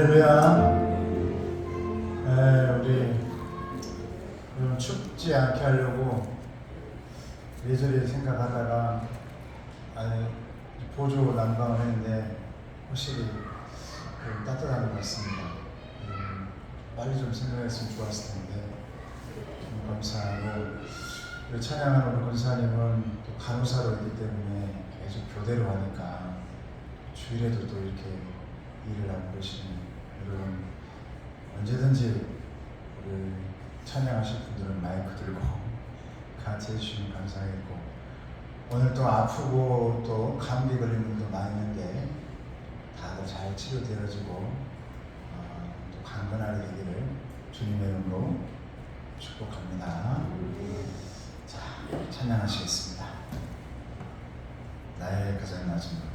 할렐루야. 우리 좀 춥지 않게 하려고 예전에 생각하다가 보조 난방을 했는데 확실히 따뜻한 것 같습니다. 빨리 좀 생각했으면 좋았을 텐데 좀 감사하고, 우리 찬양하는 우리 권사님은 또 간호사로 있기 때문에 계속 교대로 하니까 주일에도 또 이렇게 일을 하고 계시니, 여러분 언제든지 우리 찬양하실 분들은 마이크 들고 같이 해주시면 감사하겠고, 오늘 또 아프고 또 감기 걸린 분도 많이 있는데 다들 잘 치료되어지고 또 강건하게 되기를 주님의 이름으로 축복합니다. 자, 찬양하시겠습니다. 나의 가장 낮은 것.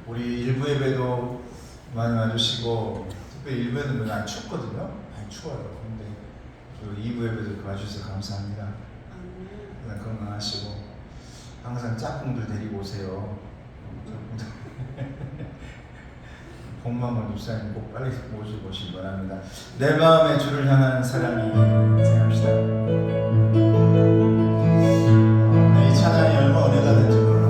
우리 일부 예배도 많이 와주시고, 특별히 일부 예배는 안 춥거든요. 많이 추워요. 근데 저 2부 예배도 이렇게 와주셔서 감사합니다. 건강하시고 항상 짝꿍들 데리고 오세요. 복만건 목사님 꼭 빨리 모시고 오시기 바랍니다. 내 마음에 주를 향한 사랑이 생각합시다. 이 찬양이 얼마 은혜가 된지 몰라.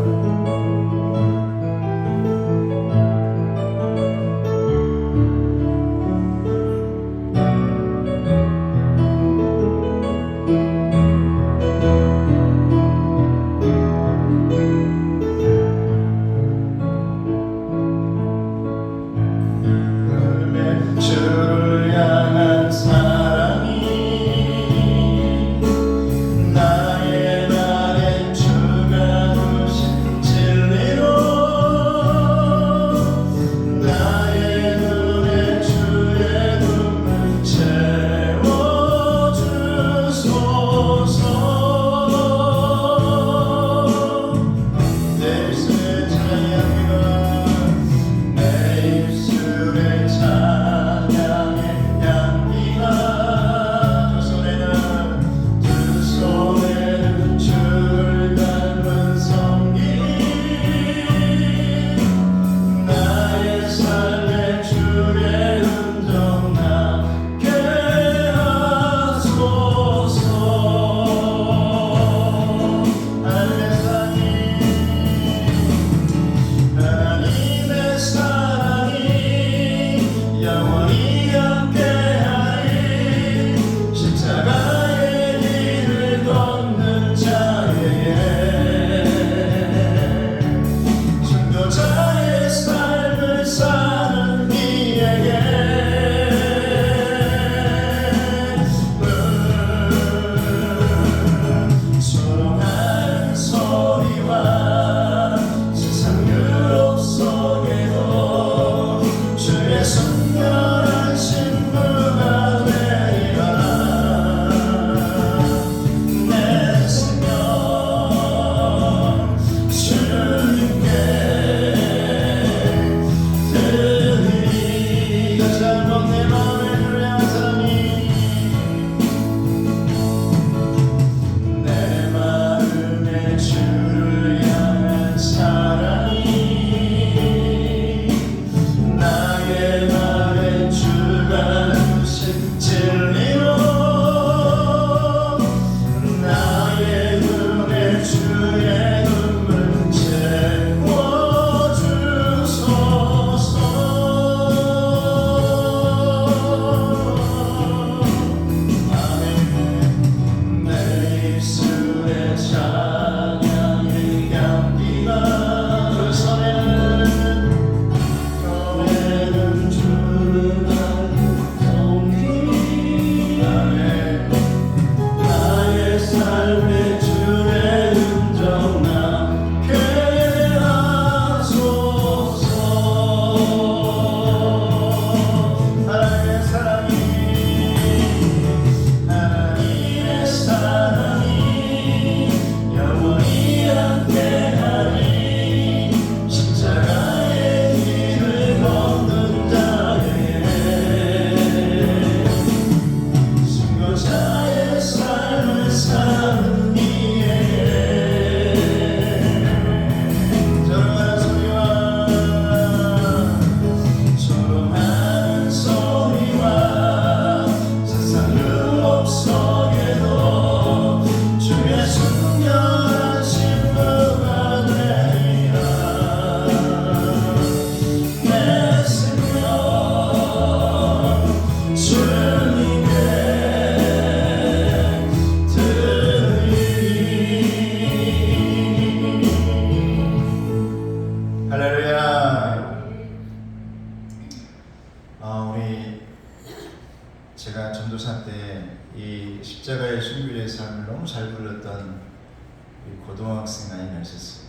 고등학생 아이가 있었어요.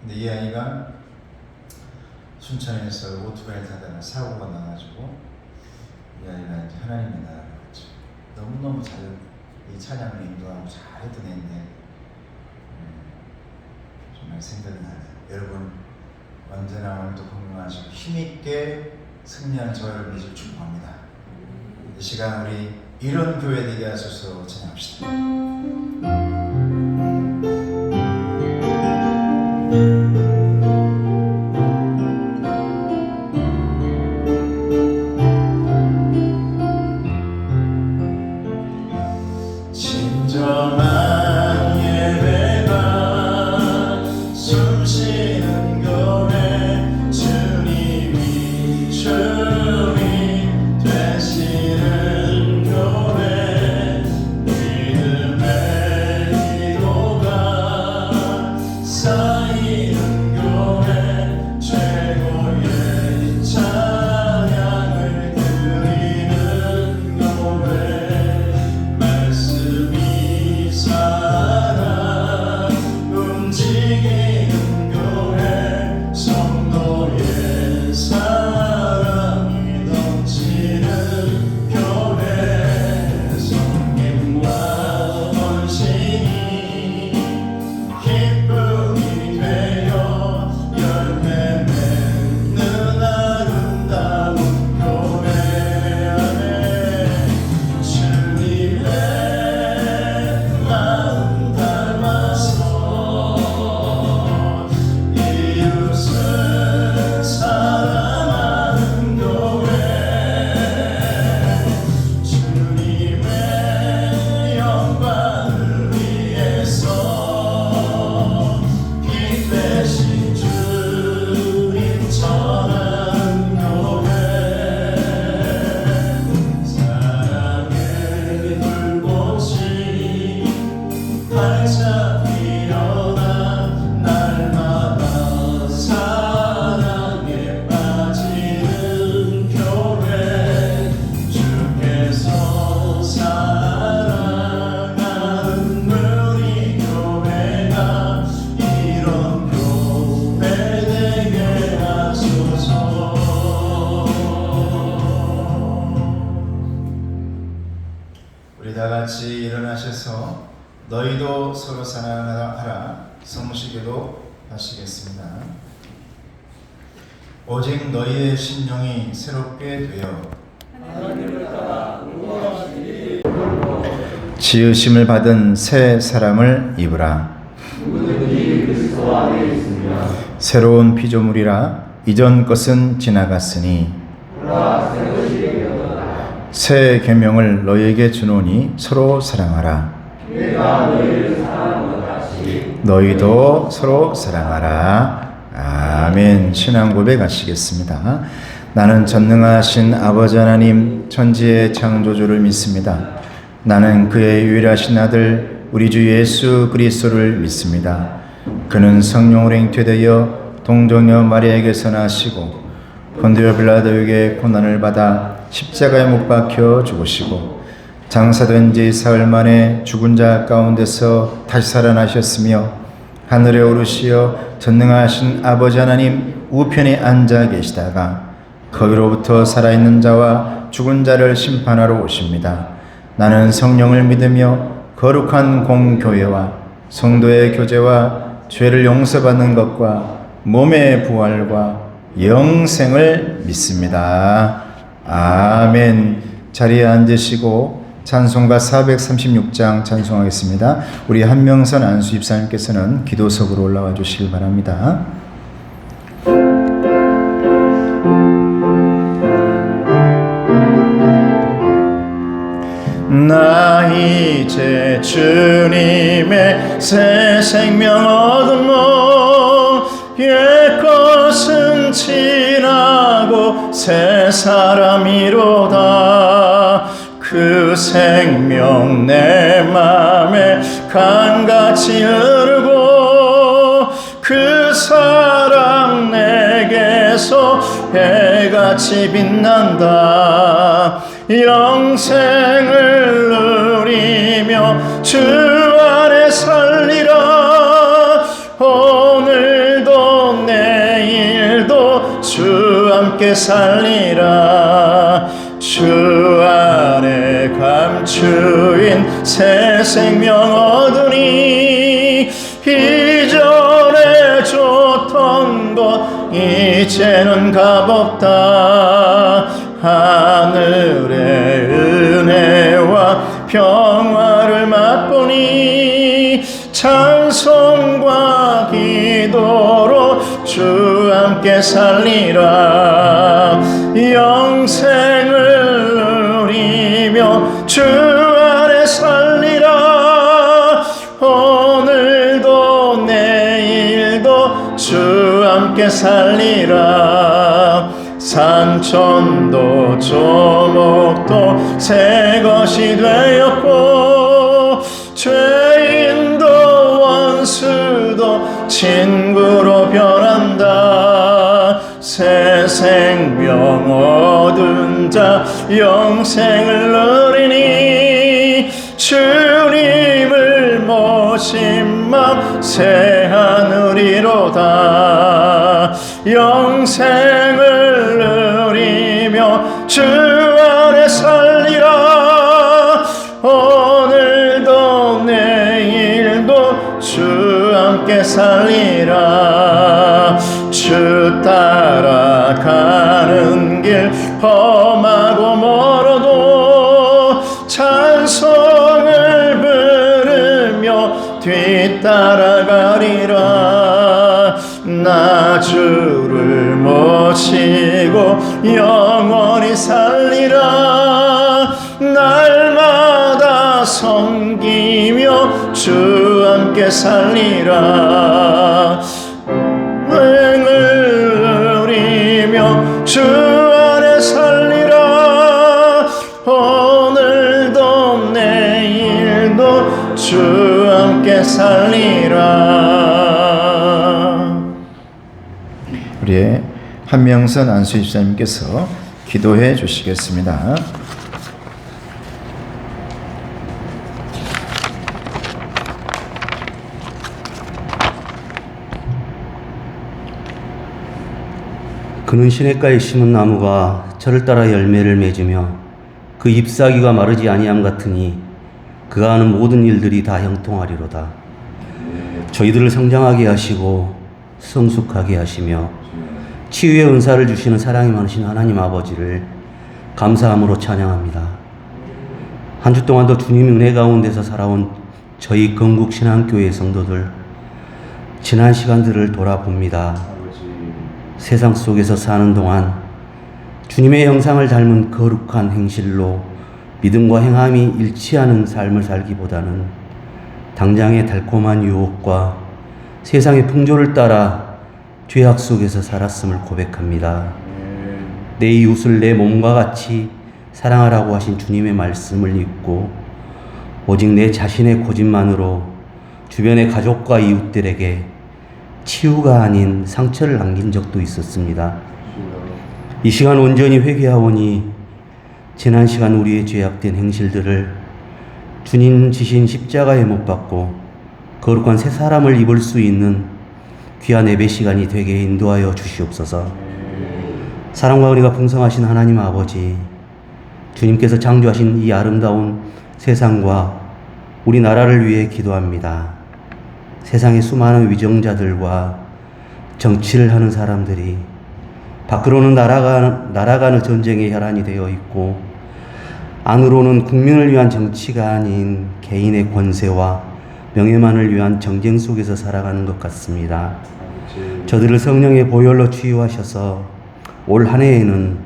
근데 이 아이가 춘천에서 오토바이를 타다가 사고가 나가지고 이 아이가 이제 하나님의 나라를 갔죠. 너무너무 잘 이 찬양을 인도하고 잘했던 애인데 정말 생각이 나요. 여러분 언제나 오늘도 건강하시고 힘있게 승리하는 저와 여러분을 축복합니다. 이 시간 우리 이런 교회 되게 하소서 찬양합시다. 진정한 예배가 숨쉬는 교회 주님이 주인 되시는 교회 믿음의 기도가 쌓이는 교회 최고의 찬양을 드리는 교회 말씀이 살아 움직이는 교회 성도의 사랑이 넘치는 교회 성김과 헌신이 기쁨이 되어 열매 맺는 아름다운 교회 안에 주님의 마음 닮아서 이웃을 사랑하는 교회 주님의 영광을 위해서 빛내신 주님 전하는 교회 사랑의 불꽃이 활짝 피어나 날마다 사랑에 빠지는 교회 주께서 사랑하는 우리 교회가 이런 교회 되게 하소서. 우리 다 같이 일어나셔서 너희도 서로 사랑하라 성시기도 하시겠습니다. 오직 너희의 심령이 새롭게 되어 지으심을 받은 새 사람을 입으라. 새로운 피조물이라 이전 것은 지나갔으니 새 계명을 너희에게 주노니 서로 사랑하라. 너희도 서로 사랑하라. 아멘. 신앙 고백하시겠습니다. 나는 전능하신 아버지 하나님 천지의 창조주를 믿습니다. 나는 그의 유일하신 아들 우리 주 예수 그리스도를 믿습니다. 그는 성령으로 잉태되어 동정녀 마리아에게서 나시고 본디오 빌라도에게 고난을 받아 십자가에 못 박혀 죽으시고 장사된 지 사흘 만에 죽은 자 가운데서 다시 살아나셨으며 하늘에 오르시어 전능하신 아버지 하나님 우편에 앉아 계시다가 거기로부터 살아있는 자와 죽은 자를 심판하러 오십니다. 나는 성령을 믿으며 거룩한 공교회와 성도의 교제와 죄를 용서받는 것과 몸의 부활과 영생을 믿습니다. 아멘. 자리에 앉으시고 찬송가 436장 찬송하겠습니다. 우리 한명선 안수 집사님께서는 기도석으로 올라와 주시길 바랍니다. 나 이제 주님의 새 생명 얻으며 옛것은 지나고 새 사람이로다. 그 생명 내 맘에 강같이 흐르고 그 사랑 내게서 해같이 빛난다. 영생을 누리며 주 안에 살리라. 함께 살리라. 주 안에 감추인 새 생명 얻으니 이전에 줬던 것 이제는 값없다. 하늘의 은혜와 평화를 맛보니 찬송과 기도로 주 함께 살리라. 영생을 누리며 주 안에 살리라. 오늘도 내일도 주 함께 살리라. 산천도 조목도 새 것이 되었고 죄인도 원수도 친구로 변한다. 새 생명 얻은 자 영생을 누리니 주님을 모신 맘 새 하늘이로다. 영생을 누리며 주 안에 살리라. 오늘도 내일도 주 함께 살리라. 주 따라가는 길 험하고 멀어도 찬송을 부르며 뒤따라가리라. 나 주를 모시고 영원히 살리라. 날마다 섬기며 주 함께 살리라. 은혜를 누리며 주 안에 살리라. 오늘도 내일도 주 함께 살리라. 우리의 한명선 안수집사님께서 기도해 주시겠습니다. 그는 시냇가에 심은 나무가 저를 따라 열매를 맺으며 그 잎사귀가 마르지 아니함 같으니 그가 하는 모든 일들이 다 형통하리로다. 저희들을 성장하게 하시고 성숙하게 하시며 치유의 은사를 주시는 사랑이 많으신 하나님 아버지를 감사함으로 찬양합니다. 한 주 동안도 주님 은혜 가운데서 살아온 저희 건국신앙교회 성도들 지난 시간들을 돌아봅니다. 세상 속에서 사는 동안 주님의 형상을 닮은 거룩한 행실로 믿음과 행함이 일치하는 삶을 살기보다는 당장의 달콤한 유혹과 세상의 풍조를 따라 죄악 속에서 살았음을 고백합니다. 내 이웃을 내 몸과 같이 사랑하라고 하신 주님의 말씀을 잊고 오직 내 자신의 고집만으로 주변의 가족과 이웃들에게 치유가 아닌 상처를 남긴 적도 있었습니다. 이 시간 온전히 회개하오니 지난 시간 우리의 죄악된 행실들을 주님 지신 십자가에 못 박고 거룩한 새 사람을 입을 수 있는 귀한 예배 시간이 되게 인도하여 주시옵소서. 사랑과 은혜가 풍성하신 하나님 아버지, 주님께서 창조하신 이 아름다운 세상과 우리나라를 위해 기도합니다. 세상의 수많은 위정자들과 정치를 하는 사람들이 밖으로는 날아가는 전쟁의 혈안이 되어 있고 안으로는 국민을 위한 정치가 아닌 개인의 권세와 명예만을 위한 정쟁 속에서 살아가는 것 같습니다. 저들을 성령의 보혈로 치유하셔서 올 한 해에는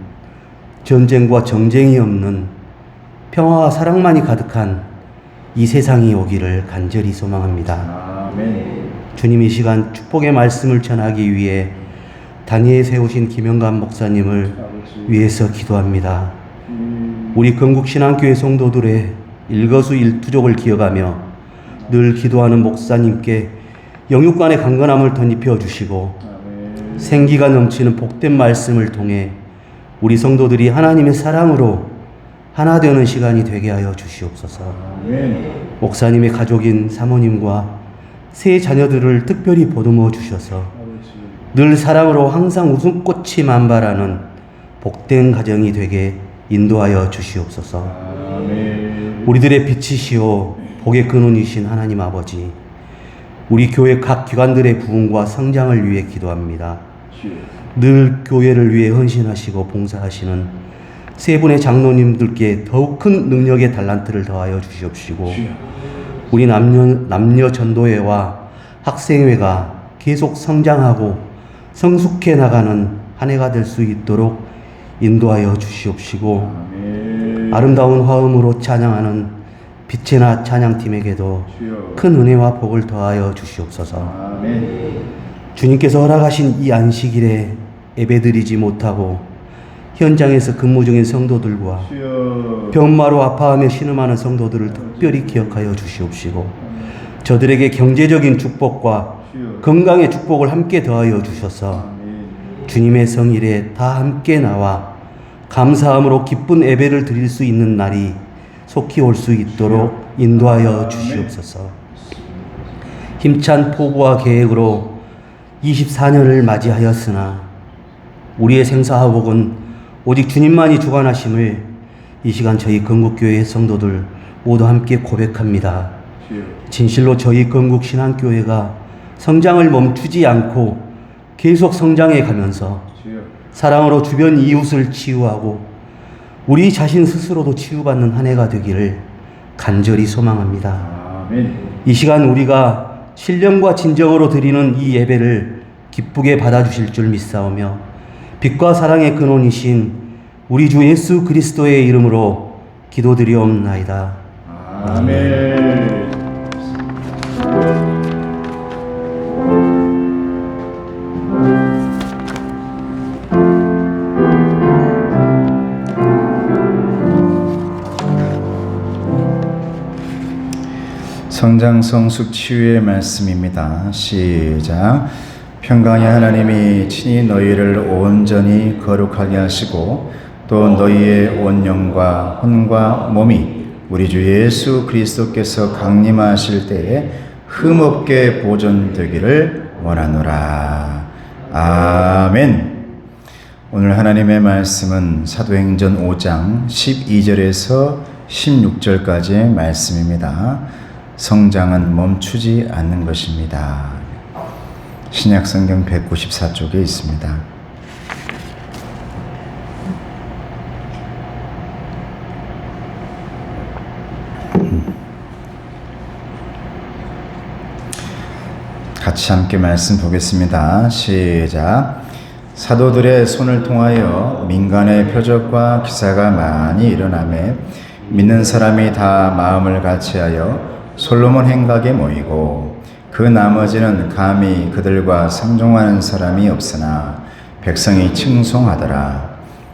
전쟁과 정쟁이 없는 평화와 사랑만이 가득한 이 세상이 오기를 간절히 소망합니다. 아멘. 주님 이 시간 축복의 말씀을 전하기 위해 단위에 세우신 김영감 목사님을 위해서 기도합니다. 우리 건국신앙교회 성도들의 일거수일투족을 기억하며 늘 기도하는 목사님께 영육간의 강건함을 덧입혀 주시고 생기가 넘치는 복된 말씀을 통해 우리 성도들이 하나님의 사랑으로 하나 되는 시간이 되게 하여 주시옵소서. 목사님의 가족인 사모님과 세 자녀들을 특별히 보듬어 주셔서 늘 사랑으로 항상 웃음꽃이 만발하는 복된 가정이 되게 인도하여 주시옵소서. 아멘. 우리들의 빛이시오 복의 근원이신 하나님 아버지, 우리 교회 각 기관들의 부흥과 성장을 위해 기도합니다. 주여. 늘 교회를 위해 헌신하시고 봉사하시는 세 분의 장로님들께 더욱 큰 능력의 달란트를 더하여 주시옵시고, 주여. 우리 남녀 전도회와 학생회가 계속 성장하고 성숙해 나가는 한 해가 될 수 있도록 인도하여 주시옵시고, 아멘. 아름다운 화음으로 찬양하는 빛의 낮 찬양팀에게도 주여. 큰 은혜와 복을 더하여 주시옵소서. 아멘. 주님께서 허락하신 이 안식일에 예배드리지 못하고 현장에서 근무 중인 성도들과 주여. 병마로 아파하며 신음하는 성도들을 특별히 기억하여 주시옵시고, 저들에게 경제적인 축복과 주여. 건강의 축복을 함께 더하여 주셔서 아멘. 주님의 성일에 다 함께 나와 감사함으로 기쁜 예배를 드릴 수 있는 날이 속히 올 수 있도록 인도하여 주시옵소서. 힘찬 포부와 계획으로 24년을 맞이하였으나 우리의 생사화복은 오직 주님만이 주관하심을 이 시간 저희 건국교회의 성도들 모두 함께 고백합니다. 주여. 진실로 저희 건국신앙교회가 성장을 멈추지 않고 계속 성장해 가면서 주여. 사랑으로 주변 이웃을 치유하고 우리 자신 스스로도 치유받는 한 해가 되기를 간절히 소망합니다. 아멘. 이 시간 우리가 신령과 진정으로 드리는 이 예배를 기쁘게 받아주실 줄 믿사오며, 빛과 사랑의 근원이신 우리 주 예수 그리스도의 이름으로 기도드리옵나이다. 아멘. 성장 성숙 치유의 말씀입니다. 시작. 평강의 하나님이 친히 너희를 온전히 거룩하게 하시고 또 너희의 온 영과 혼과 몸이 우리 주 예수 그리스도께서 강림하실 때에 흠없게 보존되기를 원하노라. 아멘. 오늘 하나님의 말씀은 사도행전 5장 12절에서 16절까지의 말씀입니다. 성장은 멈추지 않는 것입니다. 신약성경 194쪽에 있습니다. 같이 함께 말씀 보겠습니다. 시작. 사도들의 손을 통하여 민간의 표적과 기사가 많이 일어나매 믿는 사람이 다 마음을 같이하여 솔로몬 행각에 모이고, 그 나머지는 감히 그들과 상종하는 사람이 없으나 백성이 칭송하더라.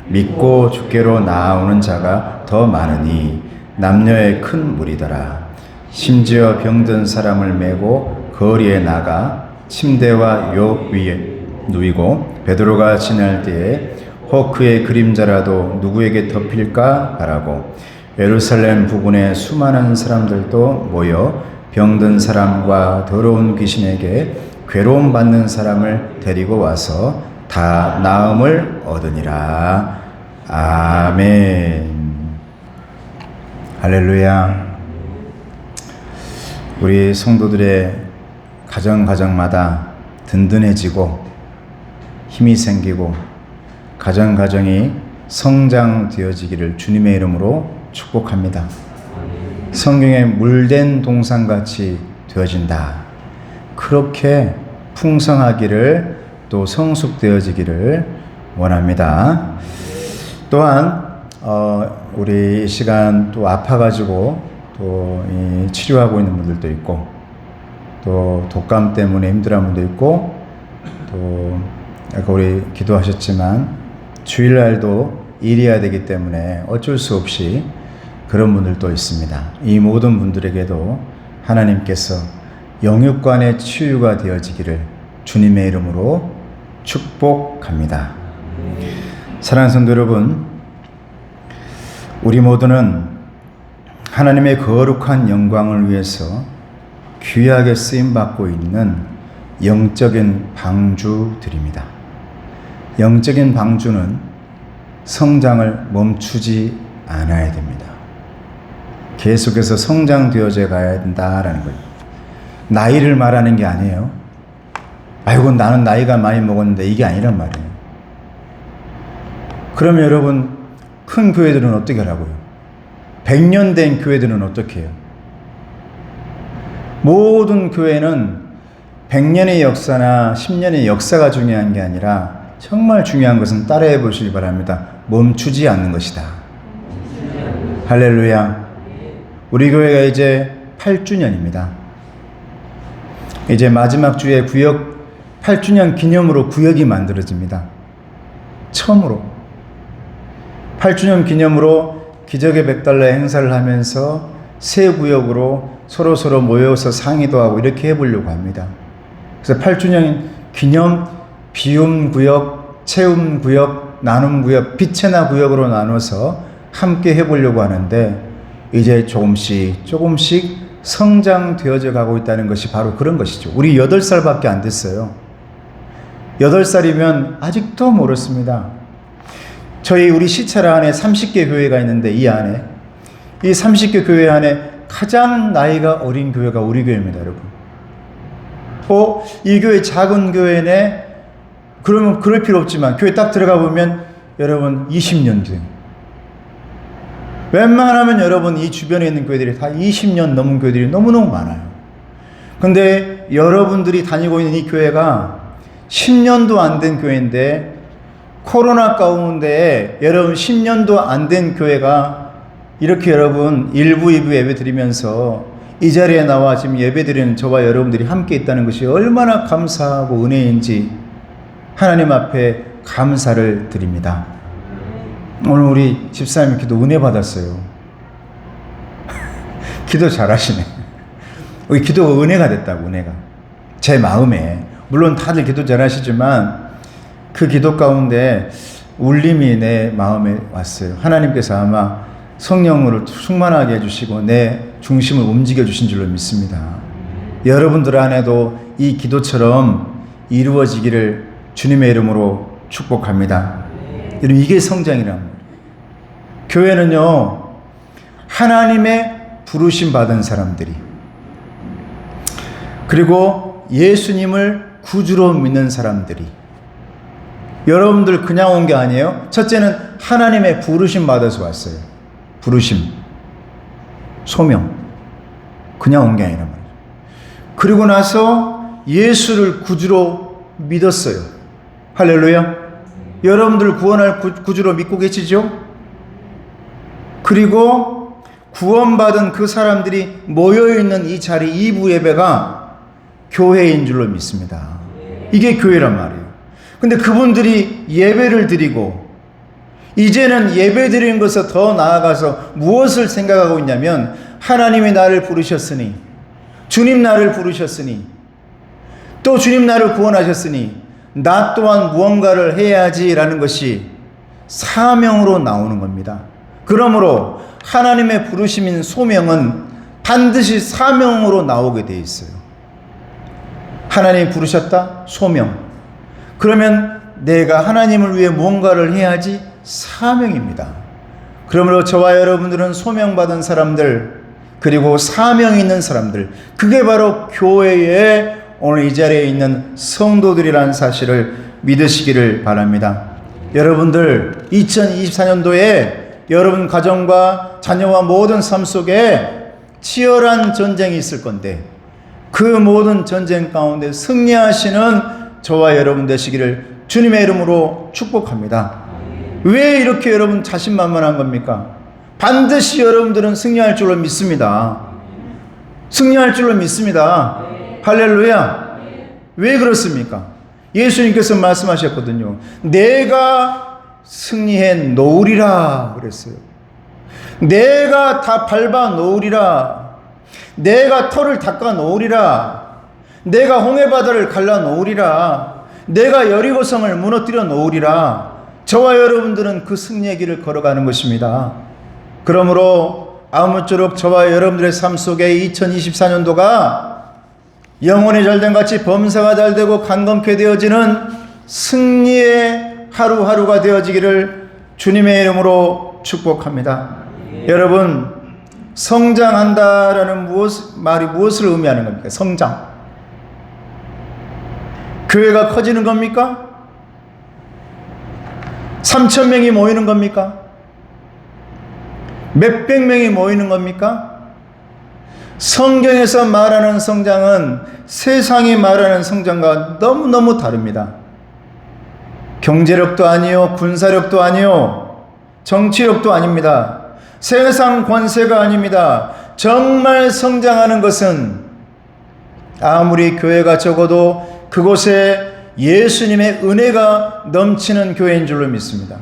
믿고 주께로 나아오는 자가 더 많으니 남녀의 큰 무리더라. 심지어 병든 사람을 메고 거리에 나가 침대와 욕 위에 누이고 베드로가 지날 때에 혹 그의 그림자라도 누구에게 덮일까 하라고 예루살렘 부근에 수많은 사람들도 모여 병든 사람과 더러운 귀신에게 괴로움 받는 사람을 데리고 와서 다 나음을 얻으니라. 아멘. 할렐루야. 우리 성도들의 가정마다 든든해지고 힘이 생기고 가정이 성장되어지기를 주님의 이름으로 축복합니다. 성경에 물된 동산같이 되어진다. 그렇게 풍성하기를 또 성숙되어지기를 원합니다. 또한 우리 이 시간 또 아파가지고 또 치료하고 있는 분들도 있고, 또 독감 때문에 힘들어하는 분도 있고, 또 아까 우리 기도하셨지만 주일날도 일해야 되기 때문에 어쩔 수 없이 그런 분들도 있습니다. 이 모든 분들에게도 하나님께서 영육간의 치유가 되어지기를 주님의 이름으로 축복합니다. 사랑하는 성도 여러분, 우리 모두는 하나님의 거룩한 영광을 위해서 귀하게 쓰임받고 있는 영적인 방주들입니다. 영적인 방주는 성장을 멈추지 않아야 됩니다. 계속해서 성장되어져 가야 된다라는 거예요. 나이를 말하는 게 아니에요. 아이고 나는 나이가 많이 먹었는데 이게 아니란 말이에요. 그러면 여러분 큰 교회들은 어떻게 하라고요? 100년 된 교회들은 어떻게 해요? 모든 교회는 100년의 역사나 10년의 역사가 중요한 게 아니라 정말 중요한 것은 따라해 보시기 바랍니다. 멈추지 않는 것이다. 할렐루야. 우리 교회가 이제 8주년입니다. 이제 마지막 주에 구역 8주년 기념으로 구역이 만들어집니다. 처음으로 8주년 기념으로 기적의 100달러 행사를 하면서 새 구역으로 서로 모여서 상의도 하고 이렇게 해보려고 합니다. 그래서 8주년 기념 비움 구역, 채움 구역, 나눔 구역, 빛의 나 구역으로 나눠서 함께 해보려고 하는데 이제 조금씩 성장되어져 가고 있다는 것이 바로 그런 것이죠. 우리 8살밖에 안 됐어요. 8살이면 아직도 멀었습니다. 우리 시찰 안에 30개 교회가 있는데 이 30개 교회 안에 가장 나이가 어린 교회가 우리 교회입니다, 여러분. 이 교회 작은 교회네? 그러면 그럴 필요 없지만 교회 딱 들어가 보면 여러분 20년 된. 웬만하면 여러분 이 주변에 있는 교회들이 다 20년 넘은 교회들이 너무너무 많아요. 근데 여러분들이 다니고 있는 이 교회가 10년도 안 된 교회인데 코로나 가운데 여러분 10년도 안 된 교회가 이렇게 여러분 1부, 2부 예배 드리면서 이 자리에 나와 지금 예배 드리는 저와 여러분들이 함께 있다는 것이 얼마나 감사하고 은혜인지 하나님 앞에 감사를 드립니다. 오늘 우리 집사님이 기도 은혜 받았어요. 기도 잘하시네. 우리 기도가 은혜가 됐다고, 은혜가. 제 마음에. 물론 다들 기도 잘하시지만 그 기도 가운데 울림이 내 마음에 왔어요. 하나님께서 아마 성령으로 충만하게 해주시고 내 중심을 움직여 주신 줄로 믿습니다. 여러분들 안에도 이 기도처럼 이루어지기를 주님의 이름으로 축복합니다. 여러분, 이게 성장이란 말이에요. 교회는요, 하나님의 부르심 받은 사람들이, 그리고 예수님을 구주로 믿는 사람들이, 여러분들 그냥 온 게 아니에요. 첫째는 하나님의 부르심 받아서 왔어요. 부르심, 소명. 그냥 온 게 아니란 말이에요. 그리고 나서 예수를 구주로 믿었어요. 할렐루야. 여러분들 구원할 구주로 믿고 계시죠? 그리고 구원받은 그 사람들이 모여있는 이 자리 2부 예배가 교회인 줄로 믿습니다. 이게 교회란 말이에요. 근데 그분들이 예배를 드리고 이제는 예배 드리는 것에 더 나아가서 무엇을 생각하고 있냐면 하나님이 나를 부르셨으니, 주님 나를 부르셨으니, 또 주님 나를 구원하셨으니 나 또한 무언가를 해야지라는 것이 사명으로 나오는 겁니다. 그러므로 하나님의 부르심인 소명은 반드시 사명으로 나오게 돼 있어요. 하나님이 부르셨다? 소명. 그러면 내가 하나님을 위해 무언가를 해야지? 사명입니다. 그러므로 저와 여러분들은 소명받은 사람들, 그리고 사명 있는 사람들, 그게 바로 교회에 오늘 이 자리에 있는 성도들이라는 사실을 믿으시기를 바랍니다. 여러분들 2024년도에 여러분 가정과 자녀와 모든 삶 속에 치열한 전쟁이 있을 건데 그 모든 전쟁 가운데 승리하시는 저와 여러분 되시기를 주님의 이름으로 축복합니다. 왜 이렇게 여러분 자신만만한 겁니까? 반드시 여러분들은 승리할 줄로 믿습니다. 승리할 줄로 믿습니다. 할렐루야. 왜 그렇습니까? 예수님께서 말씀하셨거든요. 내가 승리해 놓으리라 그랬어요. 내가 다 밟아 놓으리라. 내가 털을 닦아 놓으리라. 내가 홍해바다를 갈라 놓으리라. 내가 여리고성을 무너뜨려 놓으리라. 저와 여러분들은 그 승리의 길을 걸어가는 것입니다. 그러므로 아무쪼록 저와 여러분들의 삶 속에 2024년도가 영혼이 잘된 같이 범사가 잘되고 강건케 되어지는 승리의 하루하루가 되어지기를 주님의 이름으로 축복합니다. 여러분, 성장한다라는 말이 무엇을 의미하는 겁니까? 성장. 교회가 커지는 겁니까? 3,000명이 모이는 겁니까? 몇백 명이 모이는 겁니까? 성경에서 말하는 성장은 세상이 말하는 성장과 너무너무 다릅니다. 경제력도 아니요, 군사력도 아니요, 정치력도 아닙니다. 세상 권세가 아닙니다. 정말 성장하는 것은 아무리 교회가 적어도 그곳에 예수님의 은혜가 넘치는 교회인 줄로 믿습니다.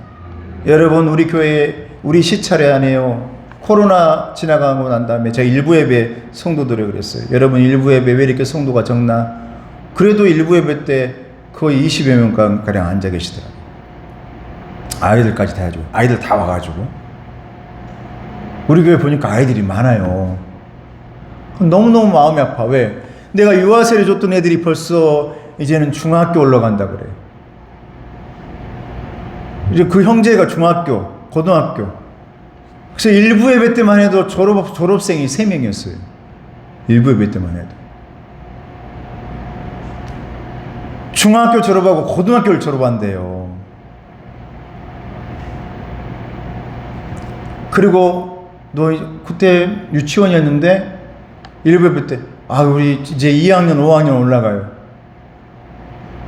여러분, 우리 교회, 우리 시차례 안에요, 코로나 지나가고 난 다음에 제가 일부 예배 성도들이 그랬어요. 여러분, 일부 예배 왜 이렇게 성도가 적나? 그래도 일부 예배 때 거의 20여 명가량 앉아 계시더라고요. 아이들까지 다 해가지고, 아이들 다 와가지고. 우리 교회 보니까 아이들이 많아요. 너무너무 마음이 아파. 왜? 내가 유아세례 줬던 애들이 벌써 이제는 중학교 올라간다 그래. 이제 그 형제가 중학교, 고등학교. 그래서 일부 예배 때만 해도 졸업생이 3명이었어요. 일부 예배 때만 해도. 중학교 졸업하고 고등학교를 졸업한대요. 그리고 너 그때 유치원이었는데 일부 예배 때 우리 이제 2학년 5학년 올라가요.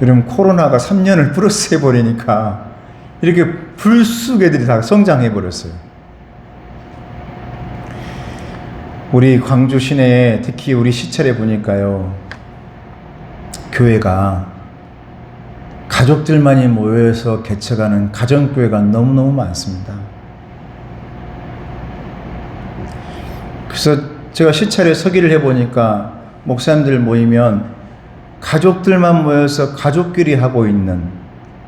이러면 코로나가 3년을 플러스 해버리니까 이렇게 불쑥 애들이 다 성장해버렸어요. 우리 광주 시내에 특히 우리 시찰에 보니까요, 교회가 가족들만이 모여서 개척하는 가정교회가 너무너무 많습니다. 그래서 제가 시찰에 서기를 해보니까 목사님들 모이면 가족들만 모여서 가족끼리 하고 있는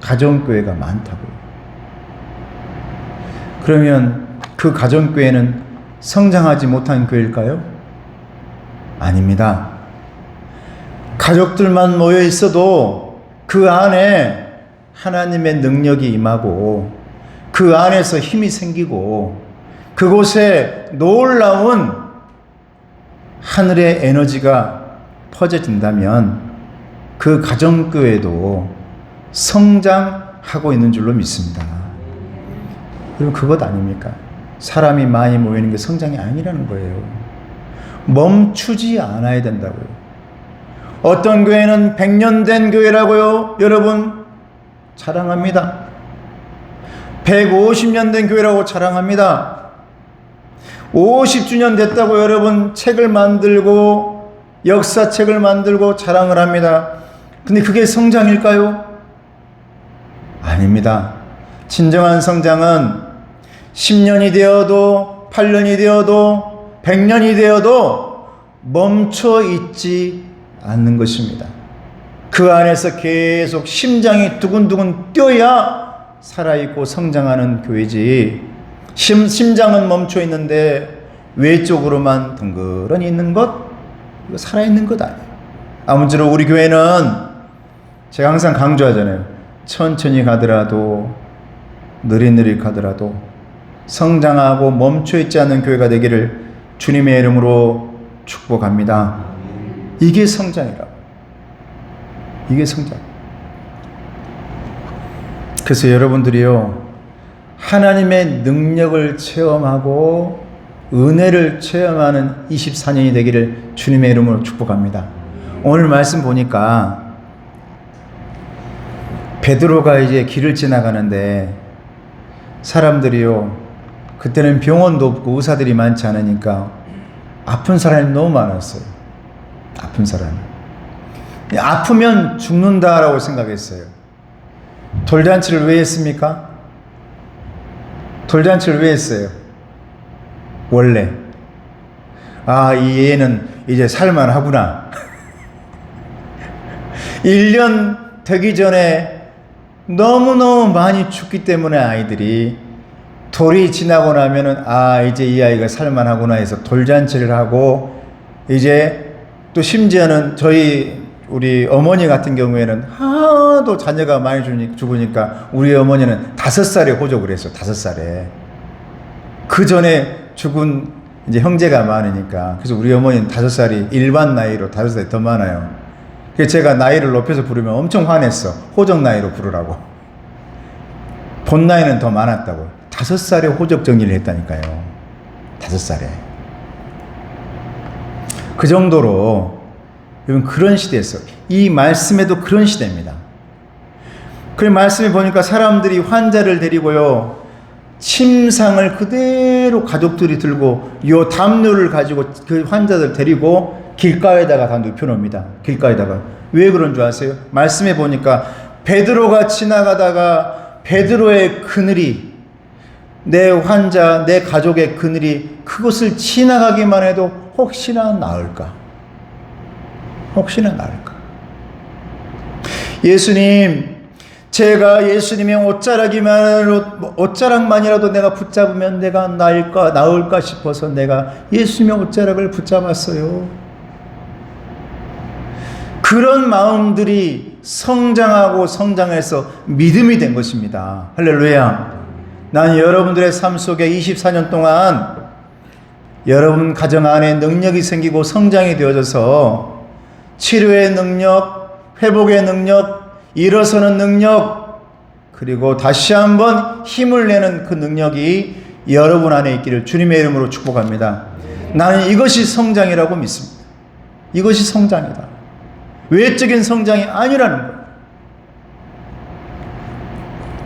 가정교회가 많다고요. 그러면 그 가정교회는 성장하지 못한 교회일까요? 아닙니다. 가족들만 모여 있어도 그 안에 하나님의 능력이 임하고 그 안에서 힘이 생기고 그곳에 놀라운 하늘의 에너지가 퍼져진다면 그 가정교회도 성장하고 있는 줄로 믿습니다. 그럼 그것 아닙니까? 사람이 많이 모이는 게 성장이 아니라는 거예요. 멈추지 않아야 된다고요. 어떤 교회는 100년 된 교회라고요, 여러분 자랑합니다. 150년 된 교회라고 자랑합니다. 50주년 됐다고 여러분 책을 만들고 역사책을 만들고 자랑을 합니다. 근데 그게 성장일까요? 아닙니다. 진정한 성장은 10년이 되어도 8년이 되어도 100년이 되어도 멈춰 있지 않는 것입니다. 그 안에서 계속 심장이 두근두근 뛰어야 살아있고 성장하는 교회지, 심장은 멈춰 있는데 외적으로만 덩그러니 있는 것, 이거 살아있는 것 아니에요. 아무쪼록 우리 교회는 제가 항상 강조하잖아요. 천천히 가더라도 느릿느릿 가더라도 성장하고 멈춰 있지 않는 교회가 되기를 주님의 이름으로 축복합니다. 이게 성장이라고. 이게 성장. 그래서 여러분들이요, 하나님의 능력을 체험하고 은혜를 체험하는 24년이 되기를 주님의 이름으로 축복합니다. 오늘 말씀 보니까 베드로가 이제 길을 지나가는데 사람들이요, 그때는 병원도 없고 의사들이 많지 않으니까 아픈 사람이 너무 많았어요. 아픈 사람이. 아프면 죽는다라고 생각했어요. 돌잔치를 왜 했습니까? 돌잔치를 왜 했어요? 원래 이 애는 이제 살만하구나. 1년 되기 전에 너무너무 많이 죽기 때문에 아이들이 돌이 지나고 나면은 이제 이 아이가 살만하구나 해서 돌잔치를 하고, 이제 또 심지어는 저희 우리 어머니 같은 경우에는 하도 자녀가 많이 죽으니까 우리 어머니는 5살에 호적을 했어요. 5살에. 그 전에 죽은 이제 형제가 많으니까. 그래서 우리 어머니는 5살이 일반 나이로 5살이 더 많아요. 그래서 제가 나이를 높여서 부르면 엄청 화냈어. 호적 나이로 부르라고. 본 나이는 더 많았다고. 5살에 호적 정리를 했다니까요. 5살에. 그 정도로 여러분 그런 시대였어. 이 말씀에도 그런 시대입니다. 그 말씀에 보니까 사람들이 환자를 데리고요. 침상을 그대로 가족들이 들고 요 담요를 가지고 그 환자들 데리고 길가에다가 다 눕혀놓습니다. 길가에다가. 왜 그런 줄 아세요? 말씀에 보니까 베드로가 지나가다가 베드로의 그늘이 내 환자, 내 가족의 그늘이 그것을 지나가기만 해도 혹시나 나을까? 혹시나 나을까? 예수님, 제가 예수님의 옷자락만이라도 내가 붙잡으면 내가 나을까 싶어서 내가 예수님의 옷자락을 붙잡았어요. 그런 마음들이 성장하고 성장해서 믿음이 된 것입니다. 할렐루야. 난 여러분들의 삶 속에 24년 동안 여러분 가정 안에 능력이 생기고 성장이 되어져서 치료의 능력, 회복의 능력, 일어서는 능력, 그리고 다시 한번 힘을 내는 그 능력이 여러분 안에 있기를 주님의 이름으로 축복합니다. 나는 이것이 성장이라고 믿습니다. 이것이 성장이다. 외적인 성장이 아니라는 거예요.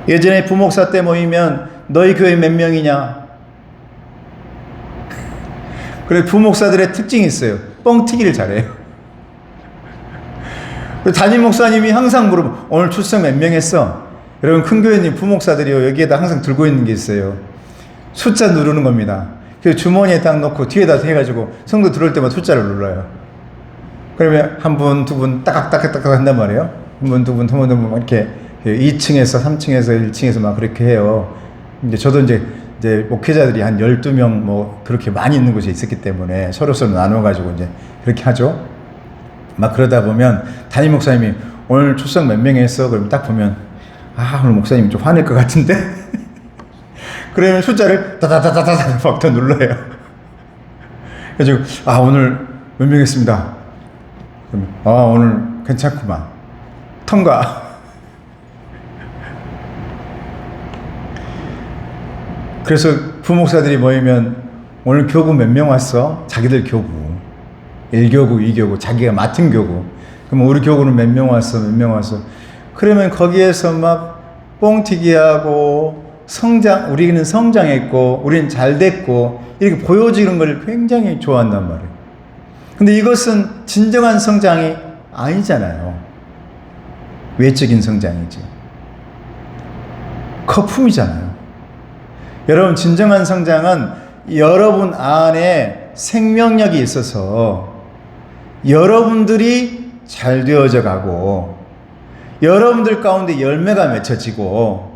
예전에 부목사 때 모이면 너희 교회 몇 명이냐? 그래, 부목사들의 특징이 있어요. 뻥튀기를 잘해요. 담임 목사님이 항상 물어보면 오늘 출석 몇 명 했어? 여러분 큰 교회님 부목사들이요 여기에다 항상 들고 있는 게 있어요. 숫자 누르는 겁니다. 그래서 주머니에 딱 넣고 뒤에다 해가지고 성도 들어올 때마다 숫자를 눌러요. 그러면 한 분, 두 분 따깍따깍따깍 한단 말이에요. 한 분, 두 분, 한 분, 두 분 이렇게 2층에서 3층에서 1층에서 막 그렇게 해요. 근데 저도 이제 목회자들이 한 12명 뭐 그렇게 많이 있는 곳에 있었기 때문에 서로 나눠가지고 이제 그렇게 하죠. 막 그러다 보면 담임 목사님이 오늘 출석 몇 명 했어? 그러면 딱 보면 오늘 목사님 좀 화낼 것 같은데? 그러면 숫자를 다다다다다다 막 더 눌러요. 그래서 오늘 몇 명 했습니다. 그러면 오늘 괜찮구만. 통과. 그래서 부목사들이 모이면 오늘 교구 몇 명 왔어? 자기들 교구. 1교구, 2교구, 자기가 맡은 교구. 그럼 우리 교구는 몇 명 왔어? 몇 명 왔어? 그러면 거기에서 막 뻥튀기하고 우리는 성장했고, 우리는 잘 됐고, 이렇게 보여지는 걸 굉장히 좋아한단 말이에요. 근데 이것은 진정한 성장이 아니잖아요. 외적인 성장이지. 거품이잖아요. 여러분, 진정한 성장은 여러분 안에 생명력이 있어서 여러분들이 잘 되어져 가고 여러분들 가운데 열매가 맺혀지고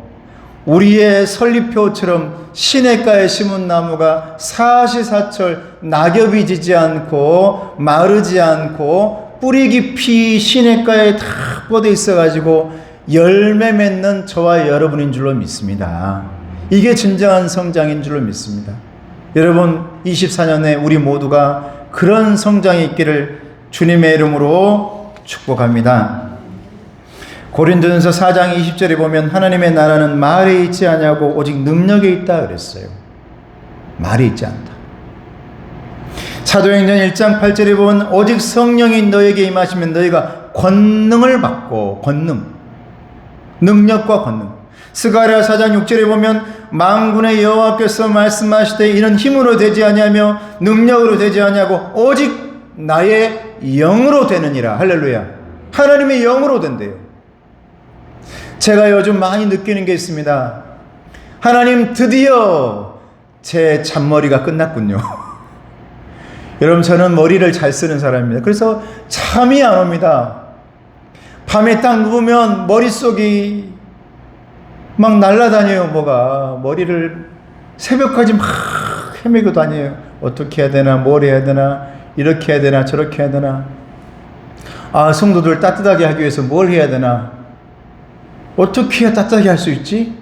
우리의 설립표처럼 시냇가에 심은 나무가 사시사철 낙엽이 지지 않고 마르지 않고 뿌리 깊이 시냇가에 다 뻗어 있어가지고 열매 맺는 저와 여러분인 줄로 믿습니다. 이게 진정한 성장인 줄로 믿습니다. 여러분 24년에 우리 모두가 그런 성장이 있기를 주님의 이름으로 축복합니다. 고린도전서 4장 20절에 보면 하나님의 나라는 말에 있지 않냐고 오직 능력에 있다 그랬어요. 말에 있지 않다. 사도행전 1장 8절에 보면 오직 성령이 너에게 임하시면 너희가 권능을 받고 능력과 권능. 스가랴 4장 6절에 보면 만군의 여호와께서 말씀하시되 이는 힘으로 되지 아니하며 능력으로 되지 아니하고 오직 나의 영으로 되느니라. 할렐루야. 하나님의 영으로 된대요. 제가 요즘 많이 느끼는 게 있습니다. 하나님 드디어 제 잔머리가 끝났군요. 여러분 저는 머리를 잘 쓰는 사람입니다. 그래서 잠이 안 옵니다. 밤에 딱 누우면 머릿속이 막 날아다녀요. 뭐가 머리를 새벽까지 막 헤매고 다녀요. 어떻게 해야 되나 뭘 해야 되나 이렇게 해야 되나 저렇게 해야 되나. 아, 성도들 따뜻하게 하기 위해서 뭘 해야 되나? 어떻게 해야 따뜻하게 할 수 있지?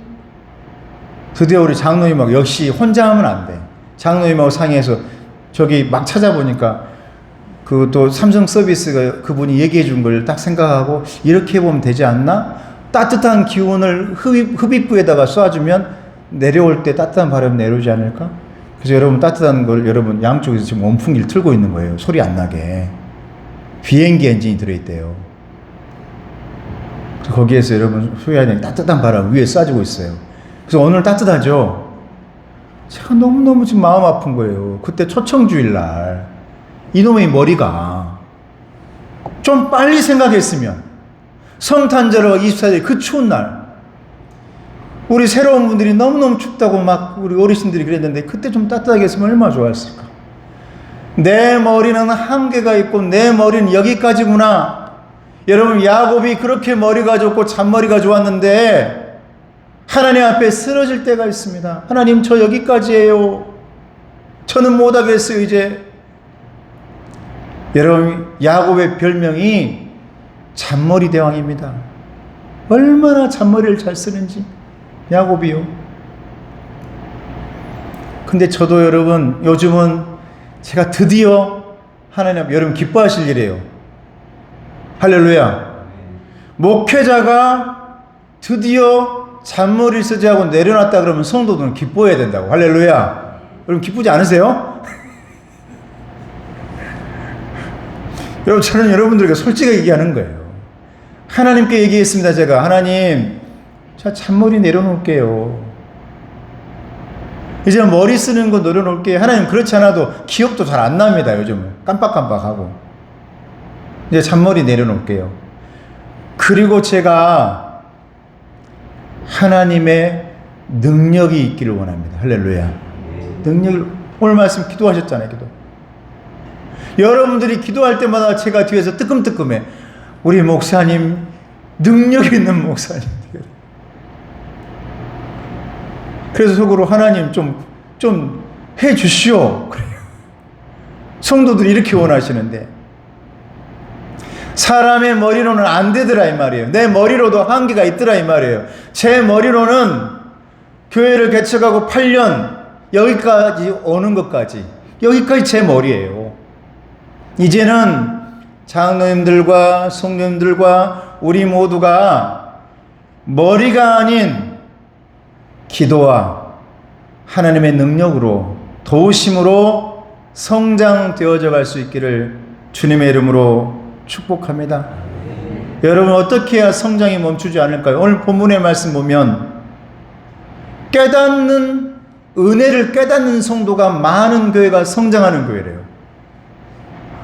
드디어 우리 장로님하고 역시 혼자 하면 안 돼. 장로님하고 상의해서 저기 막 찾아보니까 그 또 삼성 서비스가 그분이 얘기해 준 걸 딱 생각하고 이렇게 해보면 되지 않나? 따뜻한 기운을 흡입부에다가 쏴주면 내려올 때 따뜻한 바람이 내려오지 않을까? 그래서 여러분 따뜻한 걸 여러분 양쪽에서 지금 원풍기를 틀고 있는 거예요. 소리 안 나게. 비행기 엔진이 들어있대요. 거기에서 여러분 소유하는 따뜻한 바람 위에 쏴주고 있어요. 그래서 오늘 따뜻하죠? 제가 너무너무 지금 마음 아픈 거예요. 그때 초청주일 날 이놈의 머리가 좀 빨리 생각했으면 성탄절과 24일 그 추운 날 우리 새로운 분들이 너무너무 춥다고 막 우리 어르신들이 그랬는데 그때 좀 따뜻하게 했으면 얼마나 좋았을까. 내 머리는 한계가 있고 내 머리는 여기까지구나. 여러분 야곱이 그렇게 머리가 좋고 잔머리가 좋았는데 하나님 앞에 쓰러질 때가 있습니다. 하나님 저 여기까지예요. 저는 못하겠어요 이제. 여러분 야곱의 별명이 잔머리 대왕입니다. 얼마나 잔머리를 잘 쓰는지 야곱이요. 근데 저도 여러분 요즘은 제가 드디어 하나님 앞에 여러분 기뻐하실 일이에요. 할렐루야. 목회자가 드디어 잔머리를 쓰지 하고 내려놨다 그러면 성도들은 기뻐해야 된다고. 할렐루야. 여러분 기쁘지 않으세요? 여러분 저는 여러분들에게 솔직하게 얘기하는 거예요. 하나님께 얘기했습니다. 제가 하나님 자 잔머리 내려놓을게요. 이제 머리 쓰는 거 내려놓을게요. 하나님 그렇지 않아도 기억도 잘 안 납니다. 요즘은 깜빡깜빡하고. 이제 잔머리 내려놓을게요. 그리고 제가 하나님의 능력이 있기를 원합니다. 할렐루야. 능력을 오늘 말씀 기도하셨잖아요. 기도. 여러분들이 기도할 때마다 제가 뒤에서 뜨끔뜨끔해. 우리 목사님 능력 있는 목사님. 그래서 속으로 하나님 좀 해주시오. 그래요. 성도들이 이렇게 원하시는데 사람의 머리로는 안 되더라 이 말이에요. 내 머리로도 한계가 있더라 이 말이에요. 제 머리로는 교회를 개척하고 8년 여기까지 오는 것까지 여기까지 제 머리예요. 이제는 장로님들과 성도님들과 우리 모두가 머리가 아닌 기도와 하나님의 능력으로 도우심으로 성장되어져 갈 수 있기를 주님의 이름으로 축복합니다. 여러분 어떻게 해야 성장이 멈추지 않을까요? 오늘 본문의 말씀 보면 깨닫는 은혜를 깨닫는 성도가 많은 교회가 성장하는 교회래요.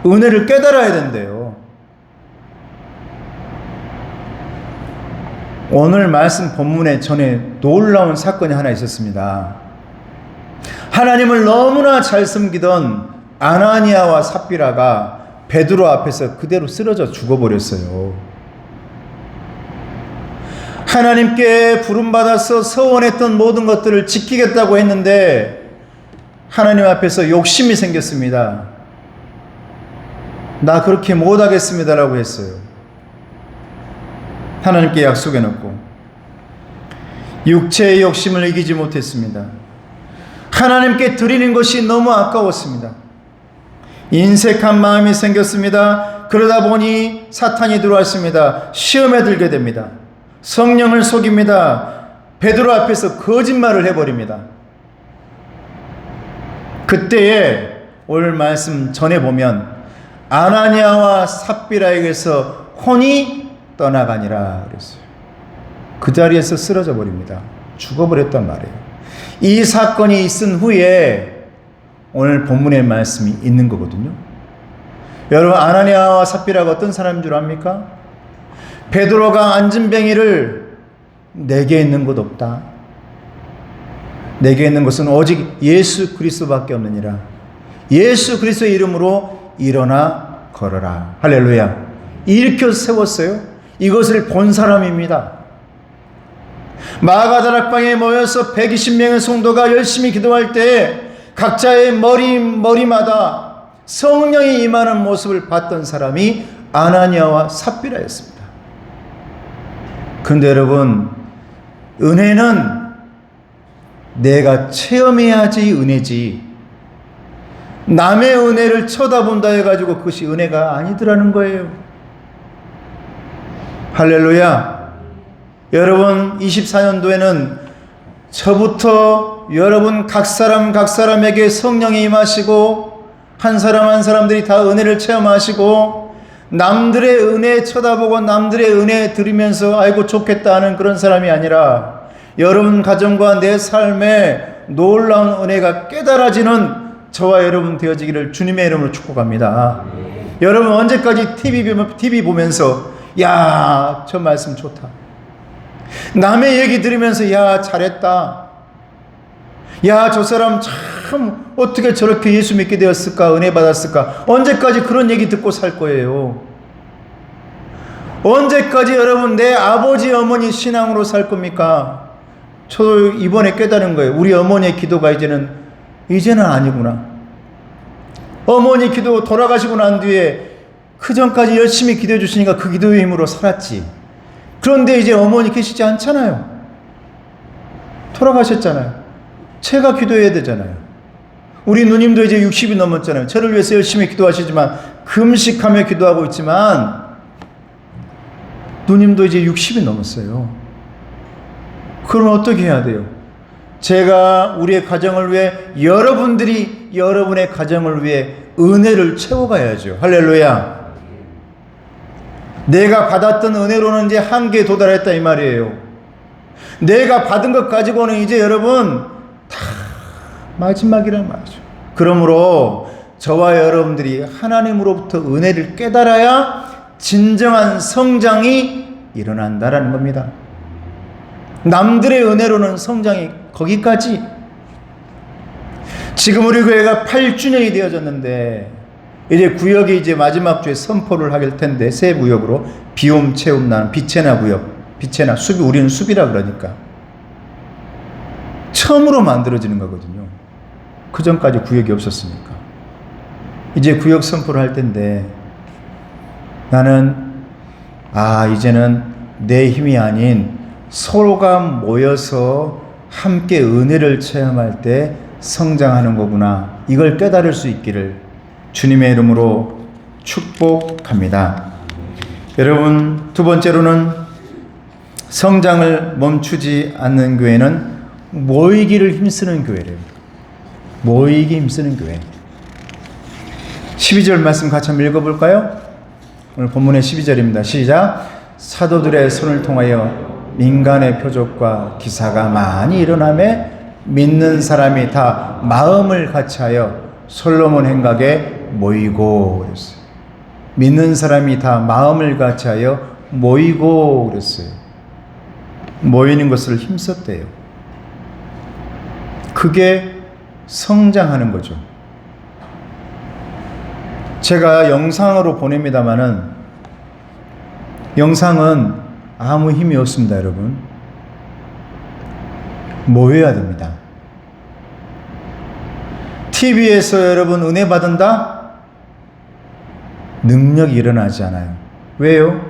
은혜를 깨달아야 된대요. 오늘 말씀 본문에 전에 놀라운 사건이 하나 있었습니다. 하나님을 너무나 잘 섬기던 아나니아와 삽비라가 베드로 앞에서 그대로 쓰러져 죽어버렸어요. 하나님께 부름받아서 서원했던 모든 것들을 지키겠다고 했는데 하나님 앞에서 욕심이 생겼습니다. 나 그렇게 못하겠습니다라고 했어요. 하나님께 약속해놓고 육체의 욕심을 이기지 못했습니다. 하나님께 드리는 것이 너무 아까웠습니다. 인색한 마음이 생겼습니다. 그러다 보니 사탄이 들어왔습니다. 시험에 들게 됩니다. 성령을 속입니다. 베드로 앞에서 거짓말을 해버립니다. 그때에 오늘 말씀 전에 보면 아나니아와 삽비라에게서 혼이 떠나가니라 그랬어요. 그 자리에서 쓰러져 버립니다. 죽어버렸단 말이에요. 이 사건이 있은 후에 오늘 본문의 말씀이 있는 거거든요. 여러분 아나니아와 삽비라가 어떤 사람인 줄 압니까? 베드로가 안진뱅이를 내게 있는 것 없다. 내게 있는 것은 오직 예수 그리스도밖에 없느니라. 예수 그리스도의 이름으로 일어나 걸어라. 할렐루야. 일으켜 세웠어요. 이것을 본 사람입니다. 마가다락방에 모여서 120명의 성도가 열심히 기도할 때 각자의 머리마다 성령이 임하는 모습을 봤던 사람이 아나니아와 삽비라였습니다. 그런데 여러분, 은혜는 내가 체험해야지 은혜지, 남의 은혜를 쳐다본다 해가지고 그것이 은혜가 아니더라는 거예요. 할렐루야. 여러분, 24년도에는 저부터 여러분 각 사람에게 성령이 임하시고 한 사람 한 사람들이 다 은혜를 체험하시고 남들의 은혜 쳐다보고 남들의 은혜 들으면서 아이고 좋겠다 하는 그런 사람이 아니라 여러분 가정과 내 삶에 놀라운 은혜가 깨달아지는 저와 여러분 되어지기를 주님의 이름으로 축복합니다. 여러분 언제까지 TV 보면서 야, 저 말씀 좋다, 남의 얘기 들으면서 야, 잘했다, 야, 저 사람 참 어떻게 저렇게 예수 믿게 되었을까, 은혜 받았을까, 언제까지 그런 얘기 듣고 살 거예요? 언제까지 여러분 내 아버지 어머니 신앙으로 살 겁니까? 저도 이번에 깨달은 거예요. 우리 어머니의 기도가 이제는 아니구나. 어머니 기도 돌아가시고 난 뒤에 그 전까지 열심히 기도해 주시니까 그 기도의 힘으로 살았지. 그런데 이제 어머니 계시지 않잖아요. 돌아가셨잖아요. 제가 기도해야 되잖아요. 우리 누님도 이제 60이 넘었잖아요. 저를 위해서 열심히 기도하시지만 금식하며 기도하고 있지만 누님도 이제 60이 넘었어요. 그러면 어떻게 해야 돼요? 제가 우리의 가정을 위해, 여러분들이 여러분의 가정을 위해 은혜를 채워가야죠. 할렐루야. 내가 받았던 은혜로는 이제 한계에 도달했다 이 말이에요. 내가 받은 것 가지고는 이제 여러분 다 마지막이란 말이죠. 그러므로 저와 여러분들이 하나님으로부터 은혜를 깨달아야 진정한 성장이 일어난다라는 겁니다. 남들의 은혜로는 성장이 거기까지. 지금 우리 교회가 8주년이 되어졌는데 이제 구역이 이제 마지막 주에 선포를 하길 텐데, 새 구역으로 비움 채움 나는 비체나 구역, 비체나 수비, 우리는 수비라 그러니까 처음으로 만들어지는 거거든요. 그 전까지 구역이 없었으니까. 이제 구역 선포를 할 텐데 나는 이제는 내 힘이 아닌 서로가 모여서 함께 은혜를 체험할 때 성장하는 거구나, 이걸 깨달을 수 있기를 주님의 이름으로 축복합니다. 여러분, 두 번째로는 성장을 멈추지 않는 교회는 모이기를 힘쓰는 교회래요. 모이기 힘쓰는 교회. 12절 말씀 같이 한번 읽어볼까요? 오늘 본문의 12절입니다. 시작. 사도들의 손을 통하여 민간의 표적과 기사가 많이 일어나매 믿는 사람이 다 마음을 같이하여 솔로몬 행각에 모이고 그랬어요. 믿는 사람이 다 마음을 같이하여 모이고 그랬어요. 모이는 것을 힘썼대요. 그게 성장하는 거죠. 제가 영상으로 보냅니다마는 영상은 아무 힘이 없습니다, 여러분. 모여야 됩니다. TV에서 여러분 은혜 받은다? 능력이 일어나지 않아요. 왜요?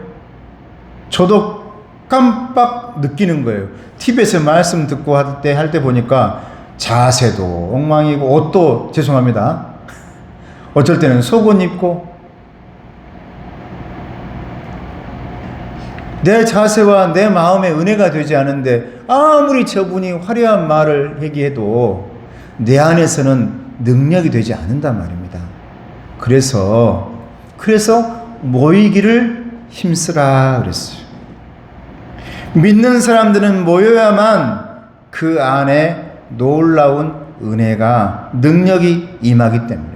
저도 깜빡 느끼는 거예요. TV에서 말씀 듣고 할 때 보니까 자세도 엉망이고 옷도 죄송합니다. 어쩔 때는 속옷 입고 내 자세와 내 마음에 은혜가 되지 않은데 아무리 저분이 화려한 말을 얘기해도 내 안에서는 능력이 되지 않는단 말입니다. 그래서 모이기를 힘쓰라 그랬어요. 믿는 사람들은 모여야만 그 안에 놀라운 은혜가, 능력이 임하기 때문에.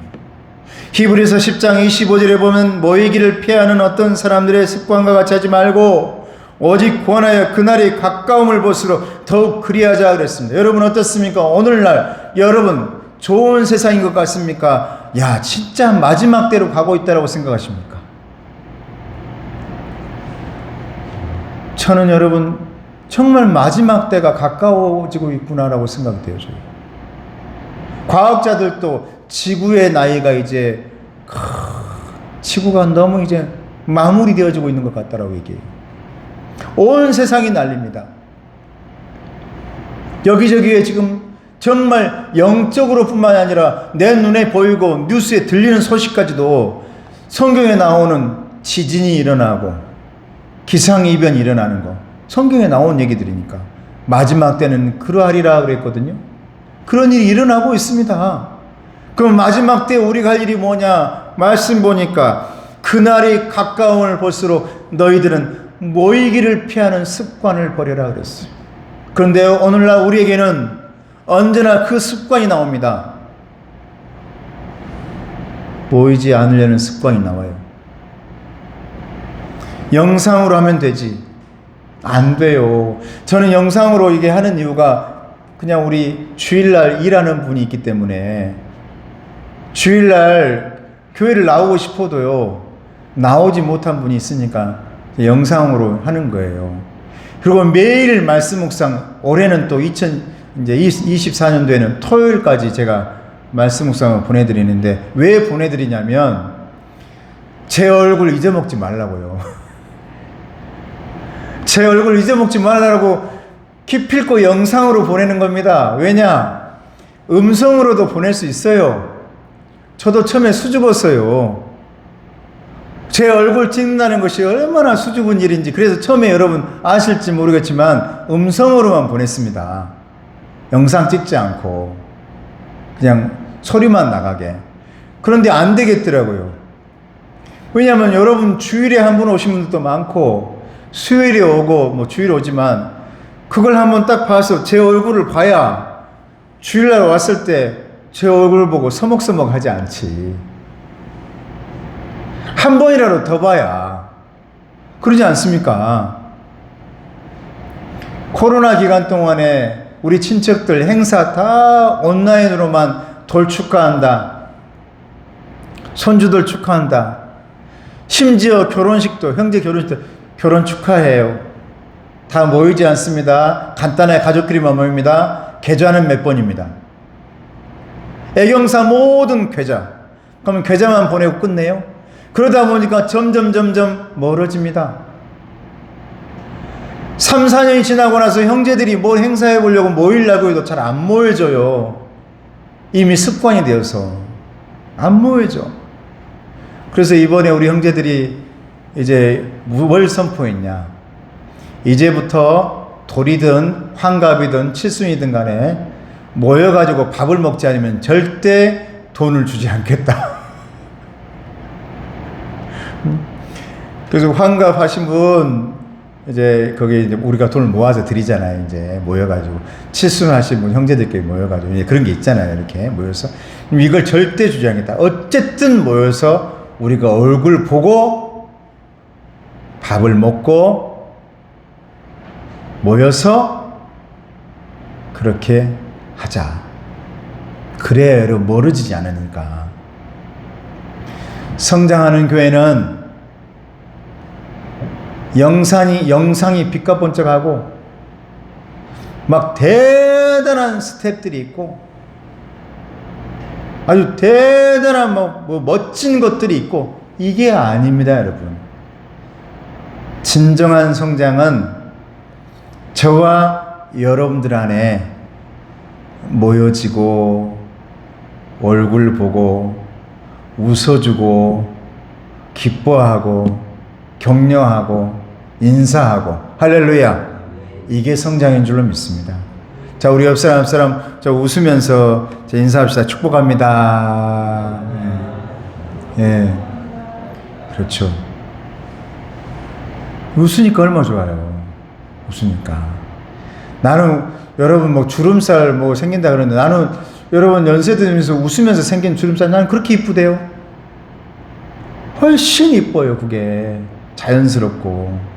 히브리서 10장 25절에 보면 모이기를 피하는 어떤 사람들의 습관과 같이 하지 말고 오직 구원하여 그날이 가까움을 볼수록 더욱 그리하자 그랬습니다. 여러분 어떻습니까? 오늘날 여러분 좋은 세상인 것 같습니까? 야, 진짜 마지막 때로 가고 있다고 생각하십니까? 저는 여러분 정말 마지막 때가 가까워지고 있구나라고 생각이 되어져요. 과학자들도 지구의 나이가 이제 지구가 너무 이제 마무리되어지고 있는 것 같다라고 얘기해요. 온 세상이 난립니다. 여기저기에 지금 정말 영적으로 뿐만 아니라 내 눈에 보이고 뉴스에 들리는 소식까지도 성경에 나오는 지진이 일어나고 기상이변이 일어나는 거, 성경에 나온 얘기들이니까 마지막 때는 그러하리라 그랬거든요. 그런 일이 일어나고 있습니다. 그럼 마지막 때 우리가 할 일이 뭐냐? 말씀 보니까 그날이 가까움을 볼수록 너희들은 모이기를 피하는 습관을 버려라 그랬어요. 그런데 오늘날 우리에게는 언제나 그 습관이 나옵니다. 모이지 않으려는 습관이 나와요. 영상으로 하면 되지. 안 돼요. 저는 영상으로 이게 하는 이유가 그냥 우리 주일날 일하는 분이 있기 때문에 주일날 교회를 나오고 싶어도요, 나오지 못한 분이 있으니까 영상으로 하는 거예요. 그리고 매일 말씀 묵상, 올해는 또 2024년도에는 토요일까지 제가 말씀 묵상을 보내드리는데, 왜 보내드리냐면 제 얼굴 잊어먹지 말라고요. 제 얼굴 잊어먹지 말라고 기필코 영상으로 보내는 겁니다. 왜냐? 음성으로도 보낼 수 있어요. 저도 처음에 수줍었어요. 제 얼굴 찍는다는 것이 얼마나 수줍은 일인지. 그래서 처음에 여러분 아실지 모르겠지만 음성으로만 보냈습니다. 영상 찍지 않고 그냥 소리만 나가게. 그런데 안 되겠더라고요. 왜냐하면 여러분 주일에 한 번 오신 분들도 많고 수요일에 오고 뭐 주일에 오지만 그걸 한번 딱 봐서 제 얼굴을 봐야 주일날 왔을 때 제 얼굴 보고 서먹서먹 하지 않지. 한 번이라도 더 봐야. 그러지 않습니까? 코로나 기간 동안에 우리 친척들 행사 다 온라인으로만 돌 축하한다, 손주들 축하한다, 심지어 결혼식도, 형제 결혼식도 결혼 축하해요. 다 모이지 않습니다. 간단하게 가족끼리만 모입니다. 계좌는 몇 번입니다. 애경사 모든 계좌. 그러면 계좌만 보내고 끝내요. 그러다 보니까 점점 멀어집니다. 3, 4년이 지나고 나서 형제들이 뭘 행사해 보려고 모이려고 해도 잘 안 모여져요. 이미 습관이 되어서 안 모여져. 그래서 이번에 우리 형제들이 이제 뭘 선포했냐? 이제부터 돌이든 환갑이든 칠순이든 간에 모여가지고 밥을 먹지 않으면 절대 돈을 주지 않겠다. 그래서 환갑하신 분 이제 거기 이제 우리가 돈을 모아서 드리잖아요. 이제 모여가지고 칠순하신 분 형제들끼리 모여가지고 이제 그런 게 있잖아요. 이렇게 모여서 이걸 절대 주지 않겠다. 어쨌든 모여서 우리가 얼굴 보고 밥을 먹고 모여서 그렇게 하자. 그래야 여러분 멀어지지 않으니까. 성장하는 교회는 영상이 빛과 번쩍하고 막 대단한 스텝들이 있고 아주 대단한 뭐 멋진 것들이 있고, 이게 아닙니다, 여러분. 진정한 성장은 저와 여러분들 안에 모여지고 얼굴 보고 웃어주고 기뻐하고 격려하고 인사하고, 할렐루야, 이게 성장인 줄로 믿습니다. 자, 우리 옆 사람 저 웃으면서 인사합시다. 축복합니다. 예, 그렇죠. 웃으니까 얼마나 좋아요. 웃으니까. 나는 여러분 뭐 주름살 뭐 생긴다 그러는데, 나는 여러분 연세 들면서 웃으면서 생긴 주름살 나는 그렇게 이쁘대요. 훨씬 이뻐요. 그게 자연스럽고.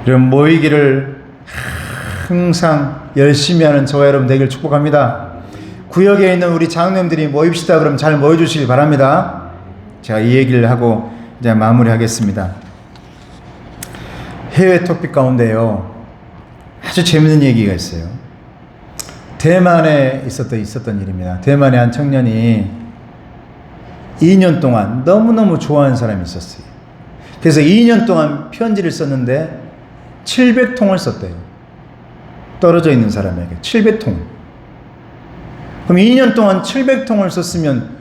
이런 모이기를 항상 열심히 하는 저와 여러분 되길 축복합니다. 구역에 있는 우리 장로님들이 모입시다. 그럼 잘 모여주시기 바랍니다. 제가 이 얘기를 하고 이제 마무리하겠습니다. 해외 토픽 가운데요, 아주 재밌는 얘기가 있어요. 대만에 있었던 일입니다. 대만의 한 청년이 2년 동안 너무너무 좋아하는 사람이 있었어요. 그래서 2년 동안 편지를 썼는데 700통을 썼대요. 떨어져 있는 사람에게 700통. 그럼 2년 동안 700통을 썼으면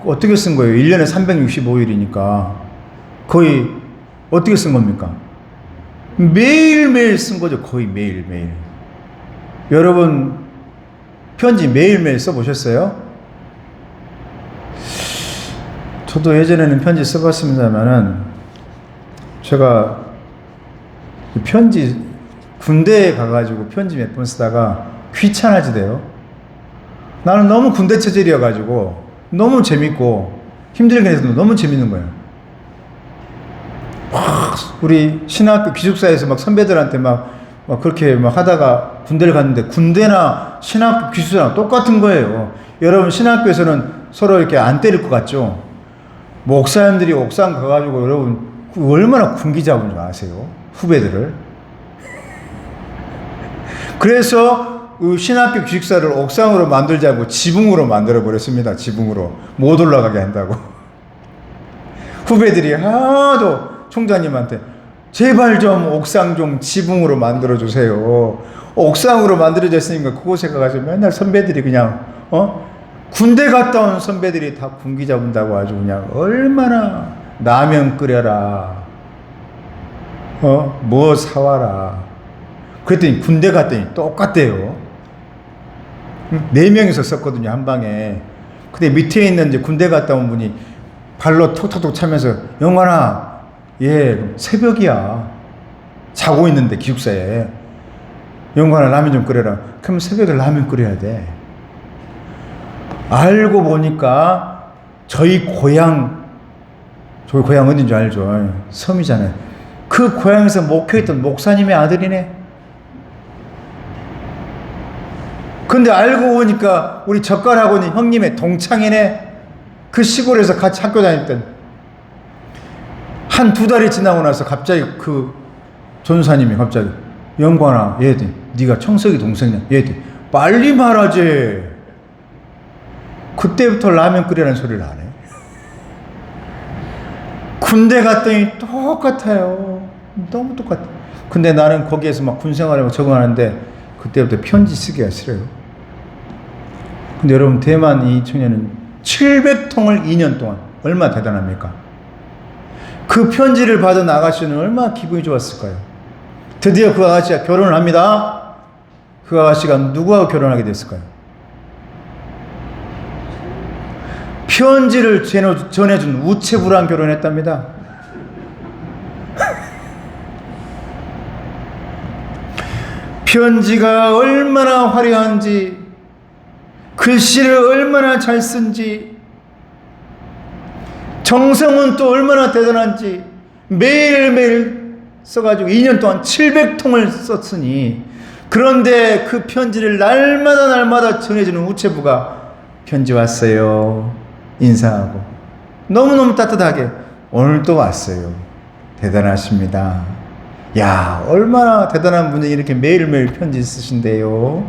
어떻게 쓴 거예요? 1년에 365일이니까 거의 어떻게 쓴 겁니까? 매일매일 쓴 거죠. 거의 매일매일. 여러분 편지 매일매일 써보셨어요? 저도 예전에는 편지 써봤습니다만은 제가 편지 군대에 가가지고 편지 몇 번 쓰다가 귀찮아지대요. 나는 너무 군대 체질이어가지고 너무 재밌고 힘들긴 해도 너무 재밌는 거예요. 우리 신학교 기숙사에서 막 선배들한테 막 그렇게 막 하다가 군대를 갔는데 군대나 신학교 기숙사랑 똑같은 거예요. 여러분 신학교에서는 서로 이렇게 안 때릴 것 같죠? 목사님들이 옥상 가가지고 여러분 얼마나 군기 잡은 줄 아세요? 후배들을. 그래서 신학교 기숙사를 옥상으로 만들자고 지붕으로 만들어 버렸습니다. 지붕으로 못 올라가게 한다고. 후배들이 하도 총장님한테 제발 좀 옥상 좀 지붕으로 만들어 주세요. 옥상으로 만들어졌으니까 그곳에 가서 맨날 선배들이 그냥 군대 갔다 온 선배들이 다 군기 잡는다고 아주 그냥 얼마나 라면 끓여라, 뭐 사와라. 그랬더니 군대 갔더니 똑같대요. 4명이서 썼거든요, 한 방에. 근데 밑에 있는 이제 군대 갔다 온 분이 발로 톡톡톡 차면서 영관아, 예, 새벽이야. 자고 있는데 기숙사에. 영관아 라면 좀 끓여라. 그럼 새벽에 라면 끓여야 돼. 알고 보니까 저희 고향 어딘 줄 알죠? 섬이잖아요. 그 고향에서 목회했던 목사님의 아들이네. 근데 알고 보니까 우리 젓갈하고 있는 형님의 동창이네. 그 시골에서 같이 학교 다녔던. 한 2달이 지나고 나서 갑자기 그 전사님이 갑자기 영관아, 얘들 네가 청석이 동생이야. 얘들 빨리 말하지. 그때부터 라면 끓이라는 소리를 안 해. 군대 갔더니 똑같아요. 너무 똑같아. 근데 나는 거기에서 막 군생활에 적응하는데 그때부터 편지 쓰기가 싫어요. 근데 여러분 대만 이 청년은 700통을 2년 동안, 얼마나 대단합니까? 그 편지를 받은 아가씨는 얼마나 기분이 좋았을까요? 드디어 그 아가씨가 결혼을 합니다. 그 아가씨가 누구하고 결혼하게 됐을까요? 편지를 전해준 우체부랑 결혼했답니다. 편지가 얼마나 화려한지, 글씨를 얼마나 잘 쓴지, 정성은 또 얼마나 대단한지 매일매일 써가지고 2년 동안 700통을 썼으니, 그런데 그 편지를 날마다 전해주는 우체부가 편지 왔어요. 인사하고 너무너무 따뜻하게 오늘 또 왔어요. 대단하십니다. 야, 얼마나 대단한 분이 이렇게 매일매일 편지 쓰신대요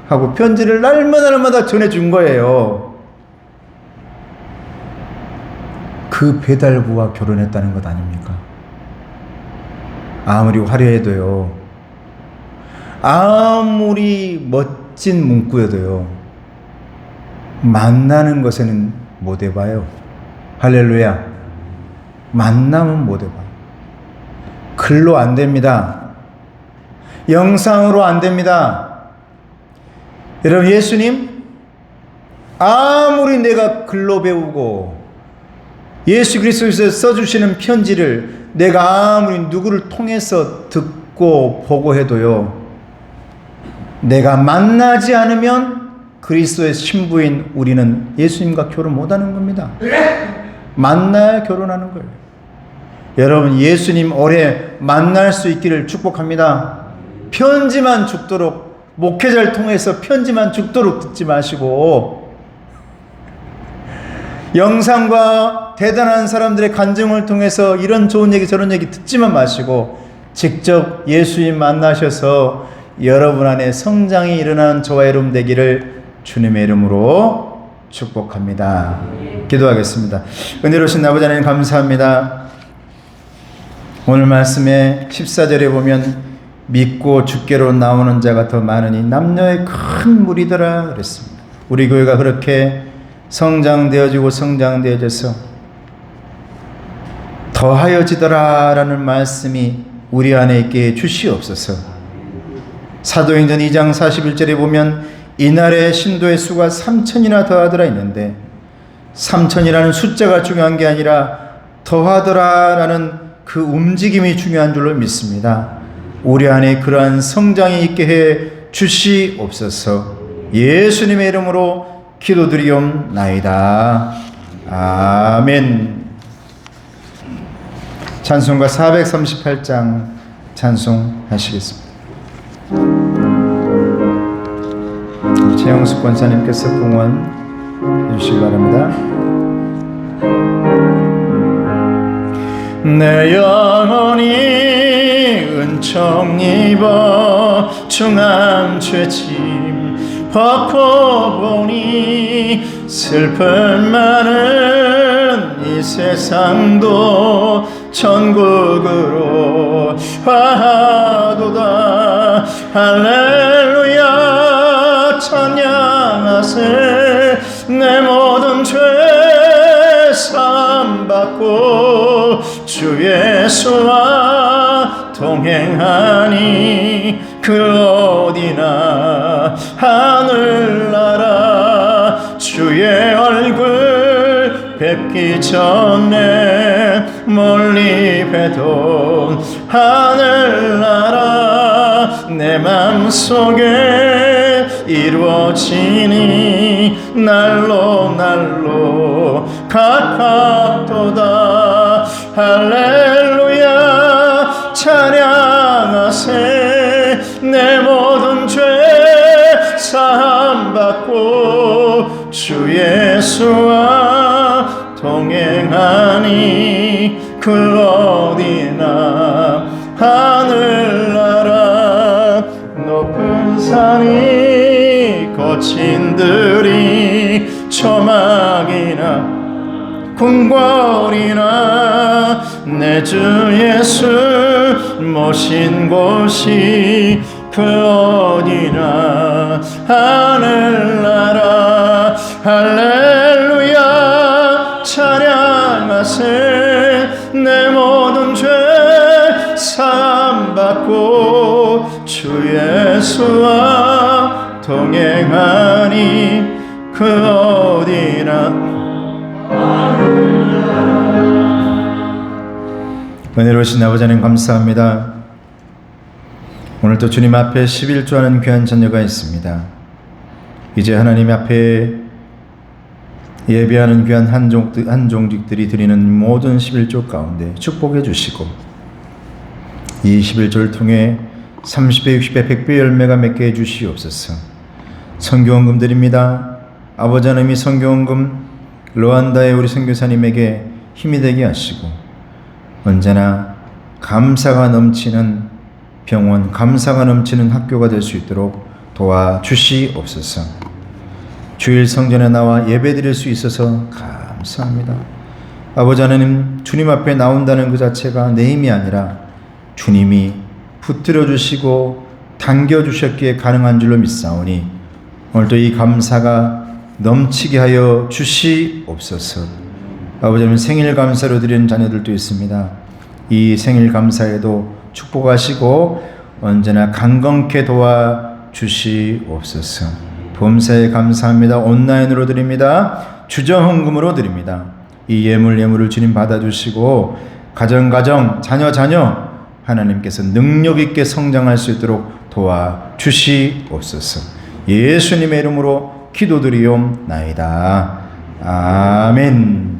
하고 편지를 날마다 전해준 거예요. 그 배달부와 결혼했다는 것 아닙니까? 아무리 화려해도요, 아무리 멋진 문구여도요, 만나는 것에는 못 해봐요. 할렐루야. 만나면 못 해봐요. 글로 안 됩니다. 영상으로 안 됩니다. 여러분, 예수님 아무리 내가 글로 배우고 예수 그리스도께서 써주시는 편지를 내가 아무리 누구를 통해서 듣고 보고 해도요, 내가 만나지 않으면 그리스도의 신부인 우리는 예수님과 결혼 못하는 겁니다. 만나야 결혼하는 거예요. 여러분, 예수님 올해 만날 수 있기를 축복합니다. 편지만 죽도록, 목회자를 통해서 편지만 죽도록 듣지 마시고, 영상과 대단한 사람들의 간증을 통해서 이런 좋은 얘기 저런 얘기 듣지만 마시고, 직접 예수님 만나셔서 여러분 안에 성장이 일어나는 저와 여러분 되기를 주님의 이름으로 축복합니다. 기도하겠습니다. 은혜로우신 아버지 하나님 감사합니다. 오늘 말씀에 14절에 보면 믿고 주께로 나오는 자가 더 많으니 남녀의 큰 무리더라 그랬습니다. 우리 교회가 그렇게 성장되어지고 성장되어져서 더하여지더라 라는 말씀이 우리 안에 있게 주시옵소서. 사도행전 2장 41절에 보면 이날의 신도의 수가 3,000이나 더하더라 있는데 3,000이라는 숫자가 중요한 게 아니라 더하더라 라는 그 움직임이 중요한 줄로 믿습니다. 우리 안에 그러한 성장이 있게 해 주시옵소서. 예수님의 이름으로 기도드리옵나이다. 아멘. 찬송가 438장 찬송하시겠습니다. 최영숙 권사님께서 봉헌 해주시기 바랍니다. 내 영혼이 은총 입어 중한 죄짐 벗고 보니 슬픔 많은 이 세상도 천국으로 화하도다. 할렐루야 찬양하세. 내 모든 죄 사함받고 주 예수와 동행하니 그 어디나 하늘나라 주의 얼굴 뵙기 전에 멀리 뵈던 하늘나라 내 맘속에 이루어지니 날로 날로 가깝도다. 할렐루야 찬양하세. 내 모든 죄 사함받고 주 예수와 동행하니 그 어디나 하늘나라 높은 산이 거친 들이 초막이나 궁궐이나 내 주 예수 모신 곳이 그 어디나 하늘나라. 할렐루야 찬양하세. 내 모든 죄 사함받고 주 예수와 동행하니 그 어디나. 은혜로우신 아버지 하나님 감사합니다. 오늘도 주님 앞에 11조하는 귀한 자녀가 있습니다. 이제 하나님 앞에 예배하는 귀한 한 종직들이 드리는 모든 11조 가운데 축복해 주시고 이 11조를 통해 30배, 60배, 100배 열매가 맺게 해 주시옵소서. 선교원금 드립니다. 아버지 하나님이 선교원금 르완다의 우리 선교사님에게 힘이 되게 하시고 언제나 감사가 넘치는 병원, 감사가 넘치는 학교가 될 수 있도록 도와주시옵소서. 주일 성전에 나와 예배드릴 수 있어서 감사합니다. 아버지 하나님, 주님 앞에 나온다는 그 자체가 내 힘이 아니라 주님이 붙들어 주시고 당겨 주셨기에 가능한 줄로 믿사오니 오늘도 이 감사가 넘치게 하여 주시옵소서. 아버지 하나님, 생일 감사로 드리는 자녀들도 있습니다. 이 생일 감사에도 축복하시고 언제나 강건케 도와주시옵소서. 범사에 감사합니다. 온라인으로 드립니다. 주정헌금으로 드립니다. 이 예물을 주님 받아주시고 가정 자녀 하나님께서 능력 있게 성장할 수 있도록 도와주시옵소서. 예수님의 이름으로 기도드리옵나이다. 아멘.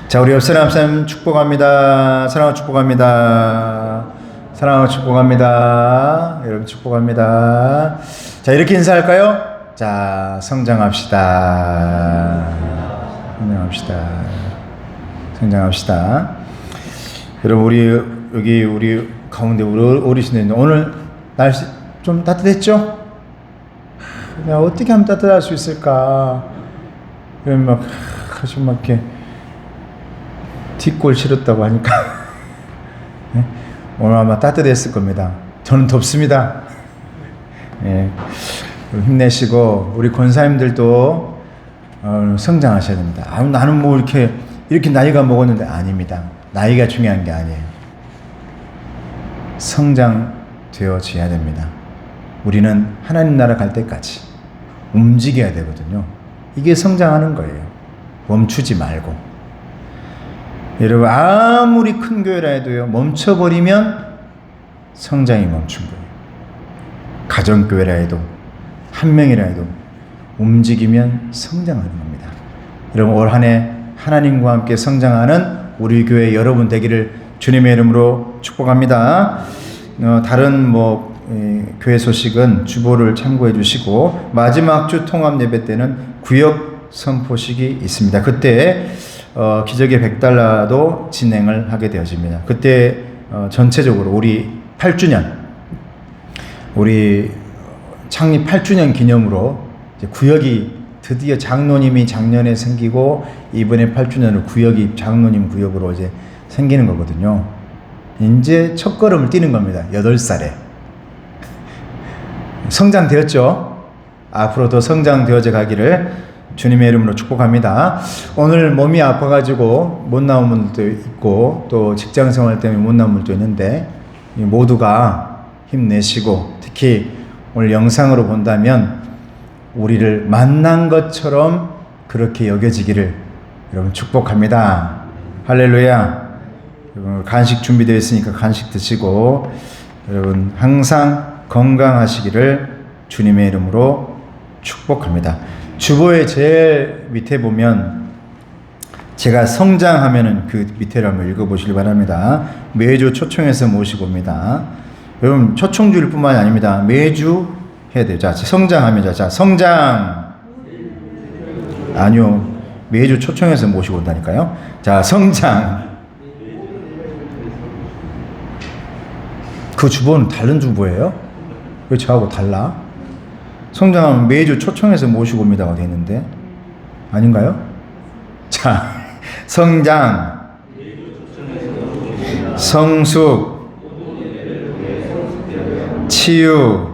자, 우리 옆 사람 축복합니다. 사랑하고 축복합니다. 사랑하고 축복합니다. 여러분 축복합니다. 자, 이렇게 인사할까요? 자, 성장합시다. 성장합시다. 여러분, 우리 가운데 우리 어르신들 오늘 날씨 좀 따뜻했죠? 어떻게 하면 따뜻할 수 있을까? 그러면 막 아주 막 이렇게 뒷골 싫었다고 하니까 네? 오늘 아마 따뜻했을 겁니다. 저는 덥습니다. 예. 힘내시고 우리 권사님들도 성장하셔야 됩니다. 나는 뭐 이렇게 나이가 먹었는데 아닙니다. 나이가 중요한 게 아니에요. 성장되어져야 됩니다. 우리는 하나님 나라 갈 때까지 움직여야 되거든요. 이게 성장하는 거예요. 멈추지 말고. 여러분 아무리 큰 교회라 해도요, 멈춰버리면 성장이 멈춘 거예요. 가정교회라 해도 한 명이라 해도 움직이면 성장하는 겁니다. 여러분 올 한 해 하나님과 함께 성장하는 우리 교회 여러분 되기를 주님의 이름으로 축복합니다. 다른 교회 소식은 주보를 참고해 주시고 마지막 주 통합 예배 때는 구역 선포식이 있습니다. 그때 기적의 100달러도 진행을 하게 되어집니다. 그때 전체적으로 우리 8주년 우리 창립 8주년 기념으로 이제 구역이 드디어 장로님이 작년에 생기고 이번에 8주년으로 구역이 장로님 구역으로 이제 생기는 거거든요. 이제 첫 걸음을 뛰는 겁니다. 8살에. 성장되었죠? 앞으로 더 성장되어져 가기를 주님의 이름으로 축복합니다. 오늘 몸이 아파가지고 못 나온 분들도 있고 또 직장생활 때문에 못 나온 분들도 있는데 모두가 힘내시고 특히 오늘 영상으로 본다면 우리를 만난 것처럼 그렇게 여겨지기를 여러분 축복합니다. 할렐루야. 여러분 간식 준비되어 있으니까 간식 드시고 여러분 항상 건강하시기를 주님의 이름으로 축복합니다. 주보의 제일 밑에 보면 제가 성장하면은 그 밑에를 한번 읽어보시기 바랍니다. 매주 초청해서 모시고 옵니다. 여러분 초청주일 뿐만이 아닙니다. 매주 해야 돼요. 자, 성장하면 자, 성장. 아니요. 매주 초청해서 모시고 온다니까요. 자, 성장. 그 주보는 다른 주보예요? 왜 저하고 달라? 성장하면 매주 초청해서 모시고 옵니다가 되어 있는데 아닌가요? 자, 성장, 성숙, 치유,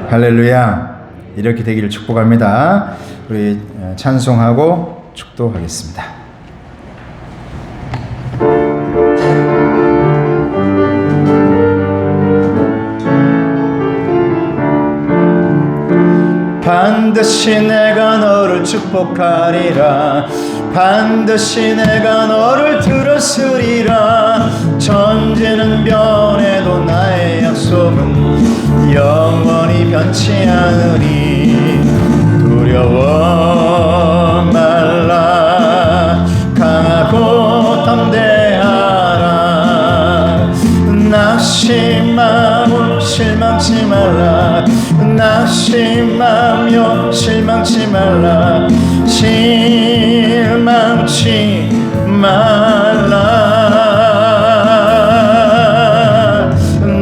할렐루야. 이렇게 되기를 축복합니다. 우리 찬송하고 축도하겠습니다. 반드시 내가 너를 축복하리라. 반드시 내가 너를 들었으리라. 천지는 변해도 나의 약속은 영원히 변치 않으리. 두려워 말라. 강하고 담대하라. 낙심하고 실망치 말라. 낙심하며 실망치 말라. 실망치 말라.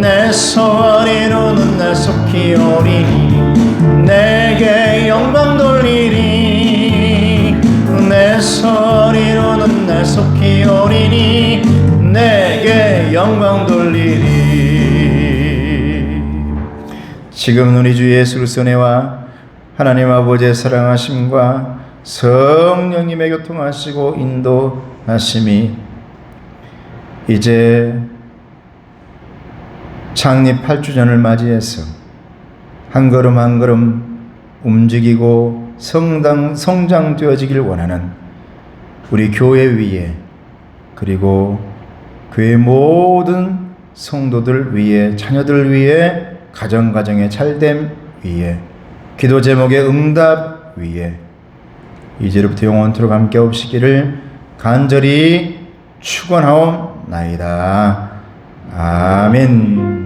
내 소원 이루는 날 속히 오리니 내게 영광 돌리리. 내 소원 이루는 날 속히 오리니 내게 영광 돌리리. 지금 우리 주 예수 그리스도의 은혜와 하나님 아버지의 사랑하심과 성령님의 교통하시고 인도하심이 이제 창립 8주년을 맞이해서 한 걸음 한 걸음 움직이고 성장되어지길 원하는 우리 교회 위에 그리고 교회 모든 성도들 위에 자녀들 위에 가정의 잘됨 위에 기도 제목의 응답 위에 이제부터 영원토록 함께 없으시기를 간절히 축원하옵나이다. 아멘.